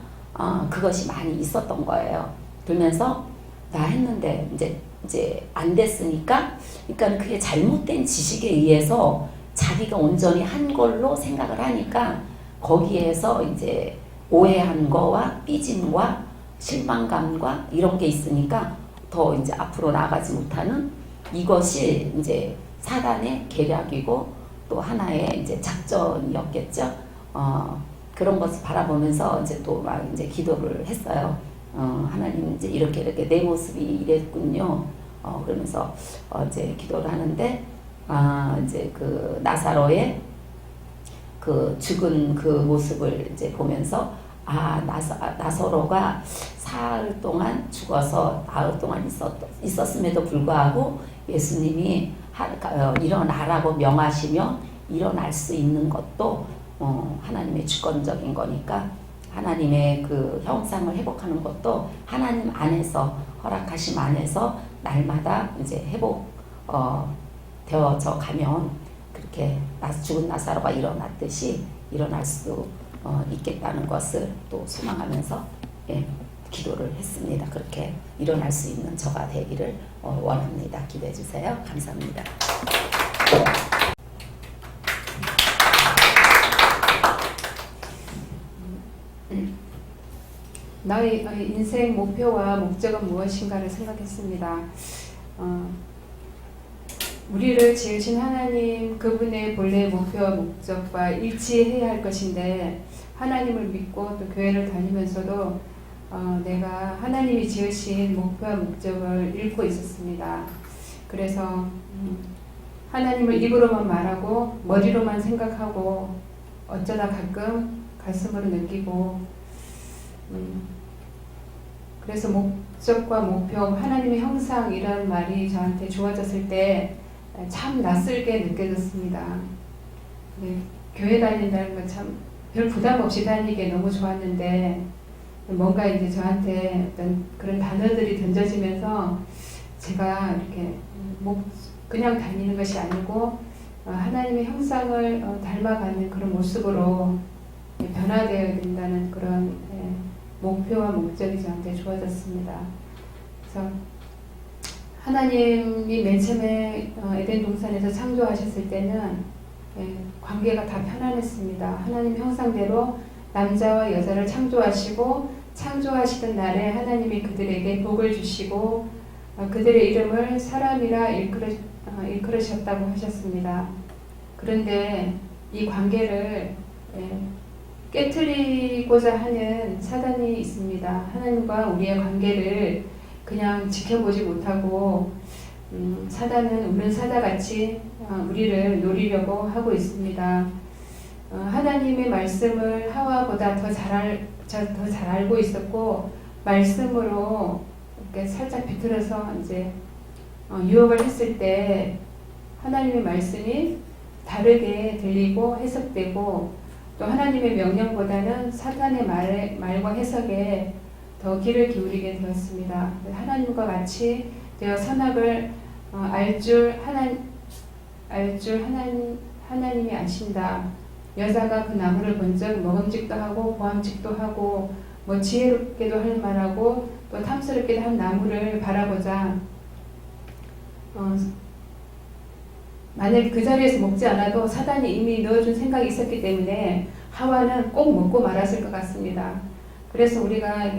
그것이 많이 있었던 거예요. 그러면서 나 했는데 이제 안 됐으니까 그러니까 그게 잘못된 지식에 의해서 자기가 온전히 한 걸로 생각을 하니까 거기에서 이제 오해한 거와 삐짐과 실망감과 이런 게 있으니까 더 이제 앞으로 나가지 못하는 이것이 이제 사단의 계략이고 또 하나의 이제 작전이었겠죠. 그런 것을 바라보면서 이제 또 막 이제 기도를 했어요. 하나님 이제 이렇게 내 모습이 이랬군요. 그러면서 이제 기도를 하는데 이제 그 나사로의 그 죽은 그 모습을 이제 보면서 나사로가 사흘 동안 죽어서 나흘 동안 있었음에도 불구하고 예수님이 일어나라고 명하시며 일어날 수 있는 것도 하나님의 주권적인 거니까 하나님의 그 형상을 회복하는 것도 하나님 안에서 허락하심 안에서 날마다 이제 회복 되어져 가면 그렇게 죽은 나사로가 일어났듯이 일어날 수 있겠다는 것을 또 소망하면서 기도를 했습니다. 그렇게 일어날 수 있는 저가 되기를 원합니다. 기도해 주세요. 감사합니다. 나의 인생 목표와 목적은 무엇인가를 생각했습니다. 우리를 지으신 하나님 그분의 본래의 목표와 목적과 일치해야 할 것인데 하나님을 믿고 또 교회를 다니면서도 내가 하나님이 지으신 목표와 목적을 잃고 있었습니다. 그래서 하나님을 입으로만 말하고 머리로만 생각하고 어쩌다 가끔 가슴으로 느끼고 그래서 목적과 목표, 하나님의 형상 이런 말이 저한테 주어졌을 때 참 낯설게 느껴졌습니다. 교회 다닌다는 건 참 별 부담 없이 다니기에 너무 좋았는데 뭔가 이제 저한테 어떤 그런 단어들이 던져지면서 제가 이렇게 그냥 다니는 것이 아니고 하나님의 형상을 닮아가는 그런 모습으로 변화되어야 된다는 그런 목표와 목적이 저한테 주어졌습니다. 그래서 하나님이 맨 처음에 에덴 동산에서 창조하셨을 때는 관계가 다 편안했습니다. 하나님 형상대로 남자와 여자를 창조하시고 창조하시던 날에 하나님이 그들에게 복을 주시고 그들의 이름을 사람이라 일컬으셨다고 하셨습니다. 그런데 이 관계를 깨트리고자 하는 사단이 있습니다. 하나님과 우리의 관계를 그냥 지켜보지 못하고 사단은 우는 사자같이 우리를 노리려고 하고 있습니다. 하나님의 말씀을 하와보다 더 잘 알고 있었고 말씀으로 이렇게 살짝 비틀어서 이제 유혹을 했을 때 하나님의 말씀이 다르게 들리고 해석되고 또 하나님의 명령보다는 사탄의 말과 해석에 더 귀를 기울이게 되었습니다. 하나님과 같이 되어 선악을 알 줄 하나님이 아신다. 여자가 그 나무를 본즉 먹음직도 하고 보암직도 하고 뭐 지혜롭게도 할 만하고 또 탐스럽게도 한 나무를 바라보자. 만약에 그 자리에서 먹지 않아도 사단이 이미 넣어준 생각이 있었기 때문에 하와는 꼭 먹고 말았을 것 같습니다. 그래서 우리가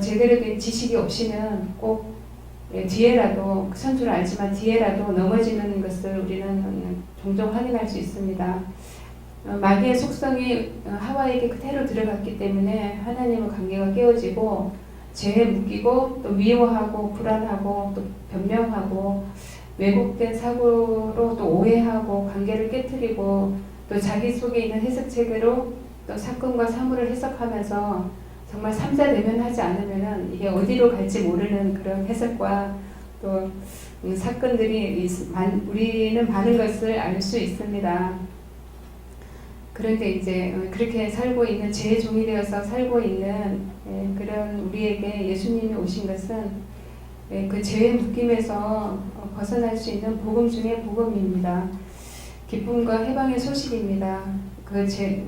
제대로 된 지식이 없이는 꼭 뒤에라도 선줄을 알지만 뒤에라도 넘어지는 것을 우리는 종종 확인할 수 있습니다. 마귀의 속성이 하와에게 그대로 들어갔기 때문에 하나님과 관계가 깨어지고 죄에 묶이고 또 미워하고 불안하고 또 변명하고 왜곡된 사고로 또 오해하고 관계를 깨트리고 또 자기 속에 있는 해석체계로 또 사건과 사물을 해석하면서 정말 삼자대면하지 않으면은 이게 어디로 갈지 모르는 그런 해석과 또 사건들이 우리는 많은 것을 알 수 있습니다. 그런데 이제 그렇게 살고 있는 죄의 종이 되어서 살고 있는 그런 우리에게 예수님이 오신 것은 그 죄의 묶임에서 벗어날 수 있는 복음 중에 복음입니다. 기쁨과 해방의 소식입니다.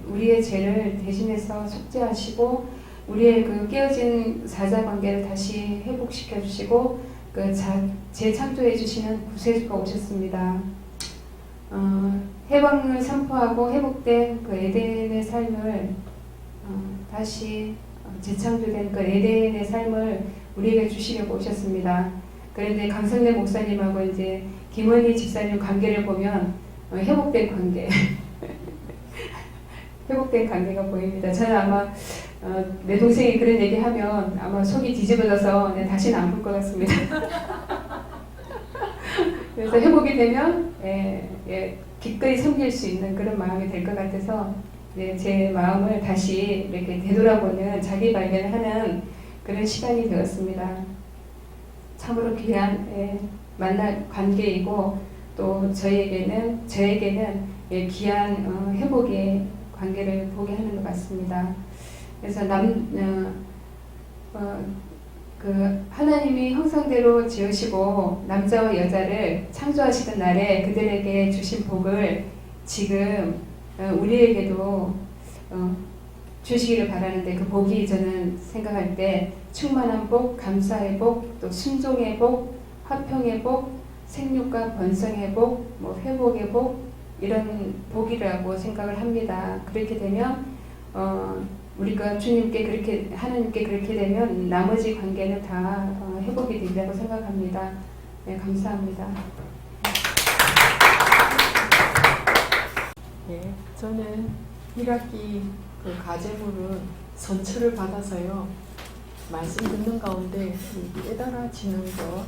우리의 죄를 대신해서 속죄하시고 우리의 그 깨어진 사자 관계를 다시 회복시켜 주시고 재창조해 주시는 구세주가 오셨습니다. 해방을 선포하고 회복된 그 에덴의 삶을 다시 재창조된 그 에덴의 삶을 우리에게 주시려고 오셨습니다. 그런데 강성래 목사님하고 이제 김원희 집사님 관계를 보면 회복된 관계, 회복된 관계가 보입니다. 저는 아마 내 동생이 그런 얘기하면 아마 속이 뒤집어져서 다시는 안 볼 것 같습니다. 그래서 회복이 되면 기꺼이 섬길 수 있는 그런 마음이 될 것 같아서 제 마음을 다시 이렇게 되돌아보는 자기 발견하는 그런 시간이 되었습니다. 참으로 귀한 만날 관계이고 또 저에게는 귀한 회복의 관계를 보게 하는 것 같습니다. 그래서 그 하나님이 형상대로 지으시고 남자와 여자를 창조하시던 날에 그들에게 주신 복을 지금 우리에게도 주시기를 바라는데, 그 복이 저는 생각할 때 충만한 복, 감사의 복, 또 순종의 복, 화평의 복, 생육과 번성의 복, 뭐 회복의 복, 이런 복이라고 생각을 합니다. 그렇게 되면 우리가 주님께 그렇게, 하나님께 그렇게 되면 나머지 관계는 다 회복이 된다고 생각합니다. 네, 감사합니다. 예, 저는 1학기 그 과제물은 선처를 받아서요. 말씀 듣는 가운데 깨달아지는 것,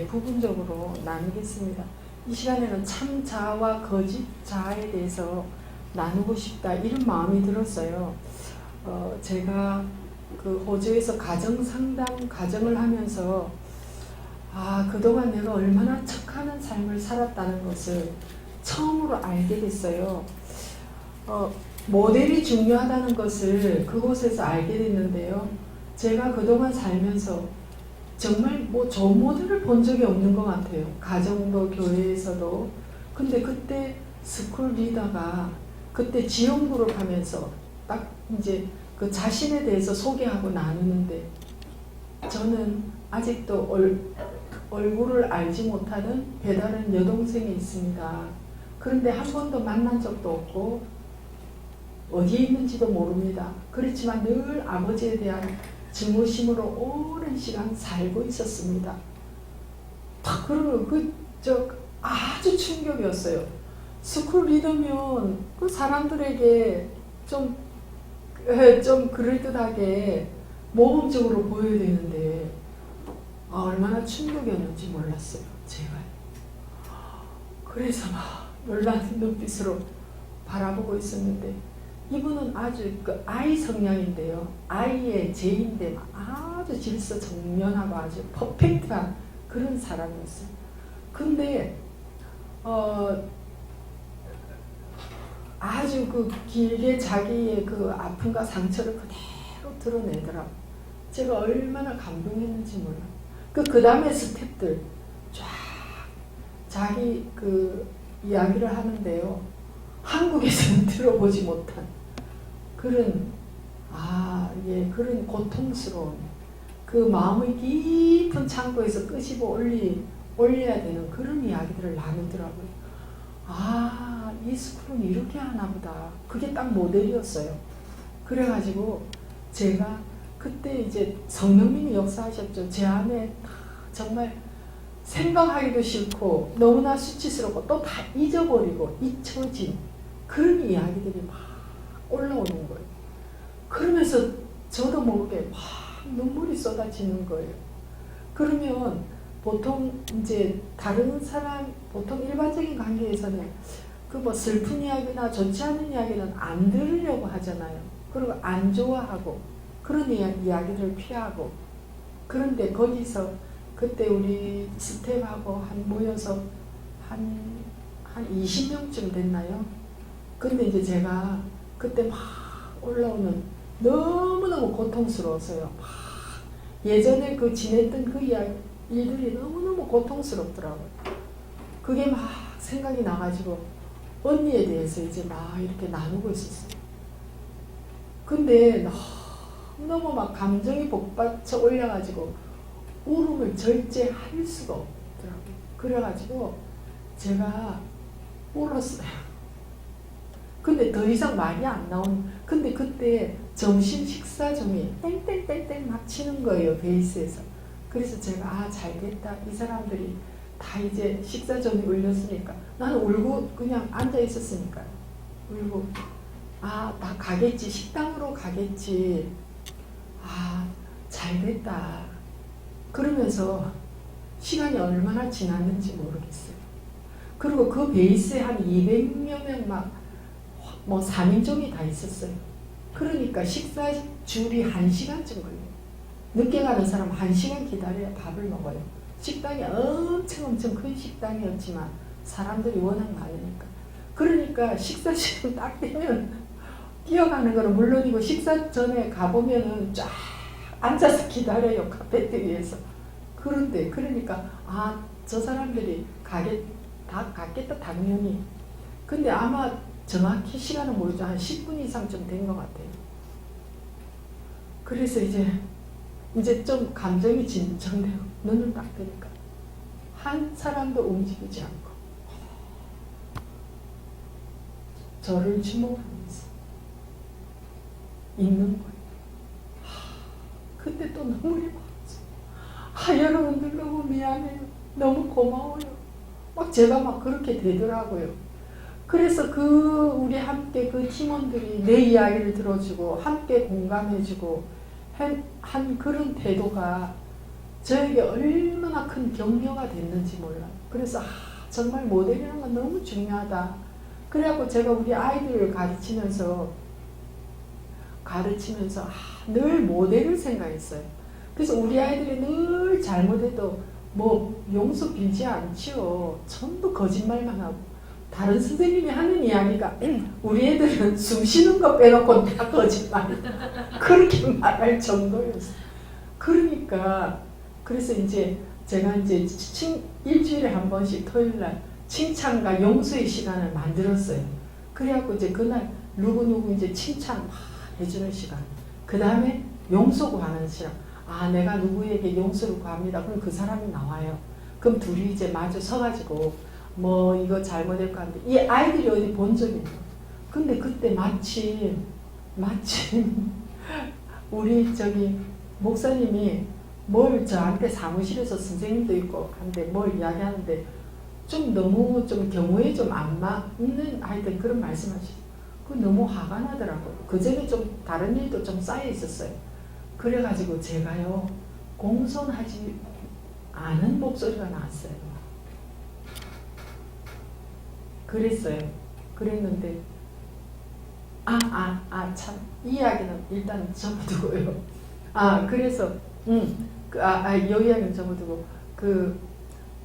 부분적으로 나누겠습니다. 이 시간에는 참 자아와 거짓 자아에 대해서 나누고 싶다, 이런 마음이 들었어요. 제가 그 호주에서 가정 상담 과정을 하면서 그동안 내가 얼마나 척하는 삶을 살았다는 것을 처음으로 알게 됐어요. 모델이 중요하다는 것을 그곳에서 알게 됐는데요. 제가 그동안 살면서 정말 뭐 좋은 모델을 본 적이 없는 것 같아요. 가정도 교회에서도. 근데 그때 스쿨 리더가 그때 지원그룹 하면서 딱 이제 그 자신에 대해서 소개하고 나누는데, 저는 아직도 얼굴을 알지 못하는 배다른 여동생이 있습니다. 그런데 한 번도 만난 적도 없고 어디에 있는지도 모릅니다. 그렇지만 늘 아버지에 대한 증오심으로 오랜 시간 살고 있었습니다. 그러면 아주 충격이었어요. 스쿨 리더면 그 사람들에게 좀 그럴듯하게 모범적으로 보여야 되는데 얼마나 충격이었는지 몰랐어요, 제가. 그래서 막 놀란 눈빛으로 바라보고 있었는데, 이분은 아주 그 아이 성향인데요. 아이의 제인데 아주 질서정연하고 아주 퍼펙트한 그런 사람이었어요. 근데 아주 그 길게 자기의 그 아픔과 상처를 그대로 드러내더라고요. 제가 얼마나 감동했는지 몰라요. 그 다음에 스텝들 쫙 자기 그 이야기를 하는데요. 한국에서는 들어보지 못한 그런 그런 고통스러운 그 마음의 깊은 창고에서 끄집어 올려야 되는 그런 이야기들을 나누더라고요. 이 스쿨은 이렇게 하나 보다. 그게 딱 모델이었어요. 그래가지고 제가 그때 이제 성령님이 역사하셨죠. 제 안에 정말 생각하기도 싫고 너무나 수치스럽고 또 다 잊어버리고 잊혀진 그런 이야기들이 막 올라오는 거예요. 그러면서 저도 모르게 막 눈물이 쏟아지는 거예요. 그러면 보통 이제 다른 사람, 보통 일반적인 관계에서는 그 뭐 슬픈 이야기나 좋지 않은 이야기는 안 들으려고 하잖아요. 그리고 안 좋아하고 그런 이야기를 피하고. 그런데 거기서 그때 우리 스텝하고 모여서 한 20명쯤 됐나요? 근데 이제 제가 그때 막 올라오는 너무너무 고통스러웠어요. 막 예전에 그 지냈던 그 일들이 너무너무 고통스럽더라고요. 그게 막 생각이 나가지고 언니에 대해서 이제 막 이렇게 나누고 있었어요. 근데 너무 막 감정이 복받쳐 올려가지고 울음을 절제할 수가 없더라고요. 그래가지고 제가 울었어요. 근데 더 이상 말이 안 근데 그때 점심 식사 중에 땡땡땡땡 막 치는 거예요, 베이스에서. 그래서 제가 잘됐다. 이 사람들이 다 이제 식사 전에 울렸으니까. 나는 울고 그냥 앉아 있었으니까요. 울고 다 가겠지. 식당으로 가겠지. 잘됐다. 그러면서 시간이 얼마나 지났는지 모르겠어요. 그리고 그 베이스에 한 200여 명 뭐 4인종이 다 있었어요. 그러니까 식사 줄이 1시간쯤 걸려요. 늦게 가는 사람 1시간 기다려야 밥을 먹어요. 식당이 엄청 큰 식당이었지만 사람들이 워낙 많으니까. 그러니까 식사 시간 딱 되면 뛰어가는 거는 물론이고 식사 전에 가보면은 쫙 앉아서 기다려요. 카페트 위에서. 그런데 그러니까 아, 저 사람들이 다 갔겠다 당연히. 근데 아마 정확히 시간은 모르죠. 한 10분 이상 좀 된 것 같아요. 그래서 이제 좀 감정이 진정되고 눈을 딱 뜨니까 한 사람도 움직이지 않고 저를 주목하면서 있는 거예요. 그때 또 눈물이 나왔어요. 여러분들 너무 미안해요. 너무 고마워요. 막 제가 막 그렇게 되더라고요. 그래서 우리 함께 그 팀원들이 내 이야기를 들어주고 함께 공감해주고 한 그런 태도가 저에게 얼마나 큰 격려가 됐는지 몰라요. 그래서 정말 모델이라는 건 너무 중요하다. 그래갖고 제가 우리 아이들을 가르치면서 늘 모델을 생각했어요. 그래서 우리 아이들이 늘 잘못해도 뭐 용서 빌지 않지요. 전부 거짓말만 하고 다른 선생님이 하는 이야기가 우리 애들은 숨 쉬는 거 빼놓고 다 거짓말 그렇게 말할 정도였어요. 그러니까 그래서 제가 일주일에 한 번씩 토요일날 칭찬과 용서의 시간을 만들었어요. 그래갖고 그날 누구 칭찬 막 해주는 시간. 그 다음에 용서 구하는 시간. 아, 내가 누구에게 용서를 구합니다. 그럼 그 사람이 나와요. 그럼 둘이 마주 서가지고 뭐 이거 잘못했고 하는데 이 아이들이 어디 본 적이 있나. 근데 그때 마침 우리 목사님이 뭘 저한테 사무실에서 선생님도 있고 한데 뭘 이야기하는데 좀 너무 경우에 좀 안 맞는 하여튼 그런 말씀하시죠. 그 너무 화가 나더라고요. 그 전에 좀 다른 일도 좀 쌓여 있었어요. 그래가지고 제가요 공손하지 않은 목소리가 나왔어요. 그랬는데 참 이 이야기는 일단 접어두고요. 그래서 이 이야기는 접어두고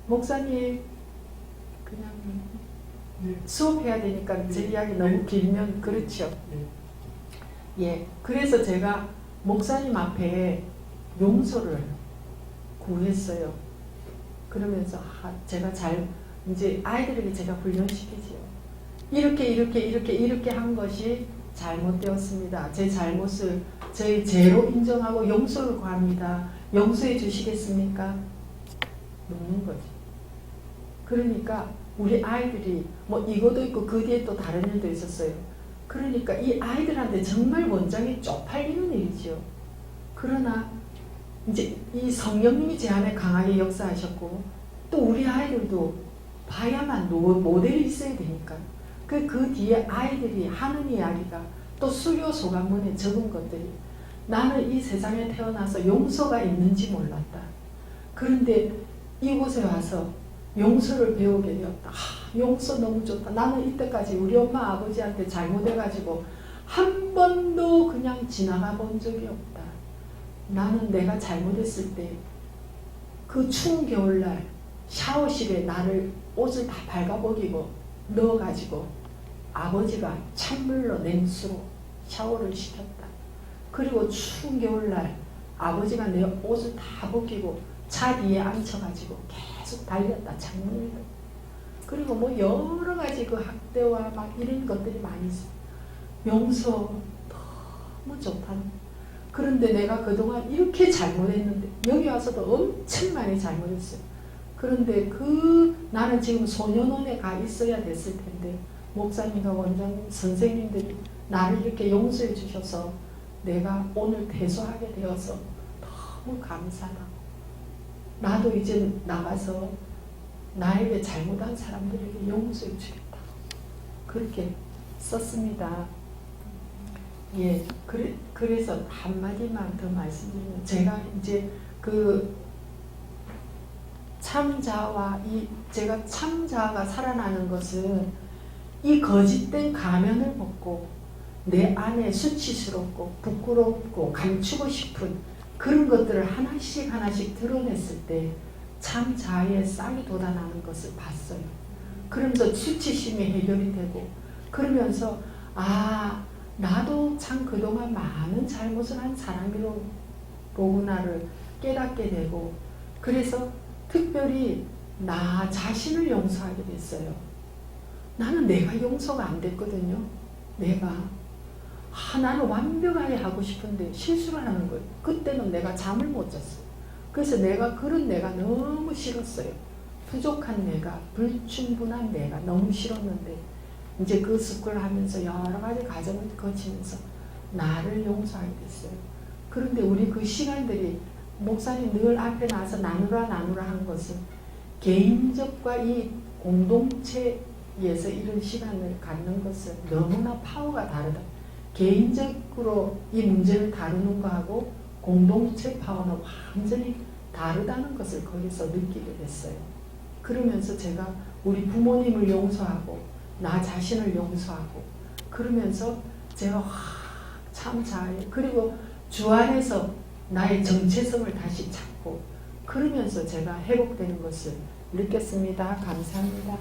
목사님 그냥 수업해야 되니까 제 이야기 너무 길면 그렇죠. 예, 그래서 제가 목사님 앞에 용서를 구했어요. 그러면서 제가 이제 아이들에게 제가 훈련시키지요. 이렇게 한 것이 잘못되었습니다. 제 잘못을 저의 죄로 인정하고 용서를 구합니다. 용서해 주시겠습니까? 묻는 거지. 그러니까 우리 아이들이 뭐 이거도 있고 그 뒤에 또 다른 일도 있었어요. 그러니까 이 아이들한테 정말 원장이 쪽팔리는 일이지요. 그러나 이제 이 성령님이 제 안에 강하게 역사하셨고 또 우리 아이들도 봐야만 모델이 있어야 되니까 그 뒤에 아이들이 하는 이야기가 또 수료 소감문에 적은 것들이 나는 이 세상에 태어나서 용서가 있는지 몰랐다. 그런데 이곳에 와서 용서를 배우게 되었다. 용서 너무 좋다. 나는 이때까지 우리 엄마 아버지한테 잘못해가지고 한 번도 그냥 지나가 본 적이 없다. 나는 내가 잘못했을 때 그 추운 겨울날 샤워실에 나를 옷을 다 발가벗기고 넣어가지고 아버지가 찬물로 냉수로 샤워를 시켰다. 그리고 추운 겨울날 아버지가 내 옷을 다 벗기고 차 뒤에 앉혀가지고 계속 달렸다. 창문을. 그리고 뭐 여러 가지 학대와 막 이런 것들이 많이 있어. 용서 너무 좋다. 그런데 내가 그동안 이렇게 잘못했는데 여기 와서도 엄청 많이 잘못했어요. 그런데 나는 지금 소년원에 가 있어야 됐을 텐데 목사님과 원장님, 선생님들이 나를 이렇게 용서해 주셔서 내가 오늘 대소하게 되어서 너무 감사하다. 나도 이제 나가서 나에게 잘못한 사람들에게 용서해 주겠다. 그렇게 썼습니다. 예, 그래서 한마디만 더 말씀드리면 제가 이제 제가 참자가 살아나는 것은 이 거짓된 가면을 벗고 내 안에 수치스럽고 부끄럽고 감추고 싶은 그런 것들을 하나씩 드러냈을 때 참 자아의 싹이 돋아나는 것을 봤어요. 그러면서 수치심이 해결이 되고 그러면서 나도 참 그동안 많은 잘못을 한 사람이로구나를 깨닫게 되고, 그래서 특별히 나 자신을 용서하게 됐어요. 나는 내가 용서가 안 됐거든요. 나는 완벽하게 하고 싶은데 실수를 하는 거예요. 그때는 내가 잠을 못 잤어요. 그래서 그런 내가 너무 싫었어요. 부족한 내가, 불충분한 내가 너무 싫었는데, 이제 그 습관을 하면서 여러 가지 과정을 거치면서 나를 용서하게 됐어요. 그런데 우리 그 시간들이 목사님 늘 앞에 나와서 나누라 한 것은 개인적과 이 공동체에서 이런 시간을 갖는 것은 너무나 파워가 다르다. 개인적으로 이 문제를 다루는 거하고 공동체 파워는 완전히 다르다는 것을 거기서 느끼게 됐어요. 그러면서 제가 우리 부모님을 용서하고 나 자신을 용서하고 그러면서 제가 참 잘, 그리고 주 안에서 나의 정체성을 다시 찾고 그러면서 제가 회복되는 것을 느꼈습니다. 감사합니다.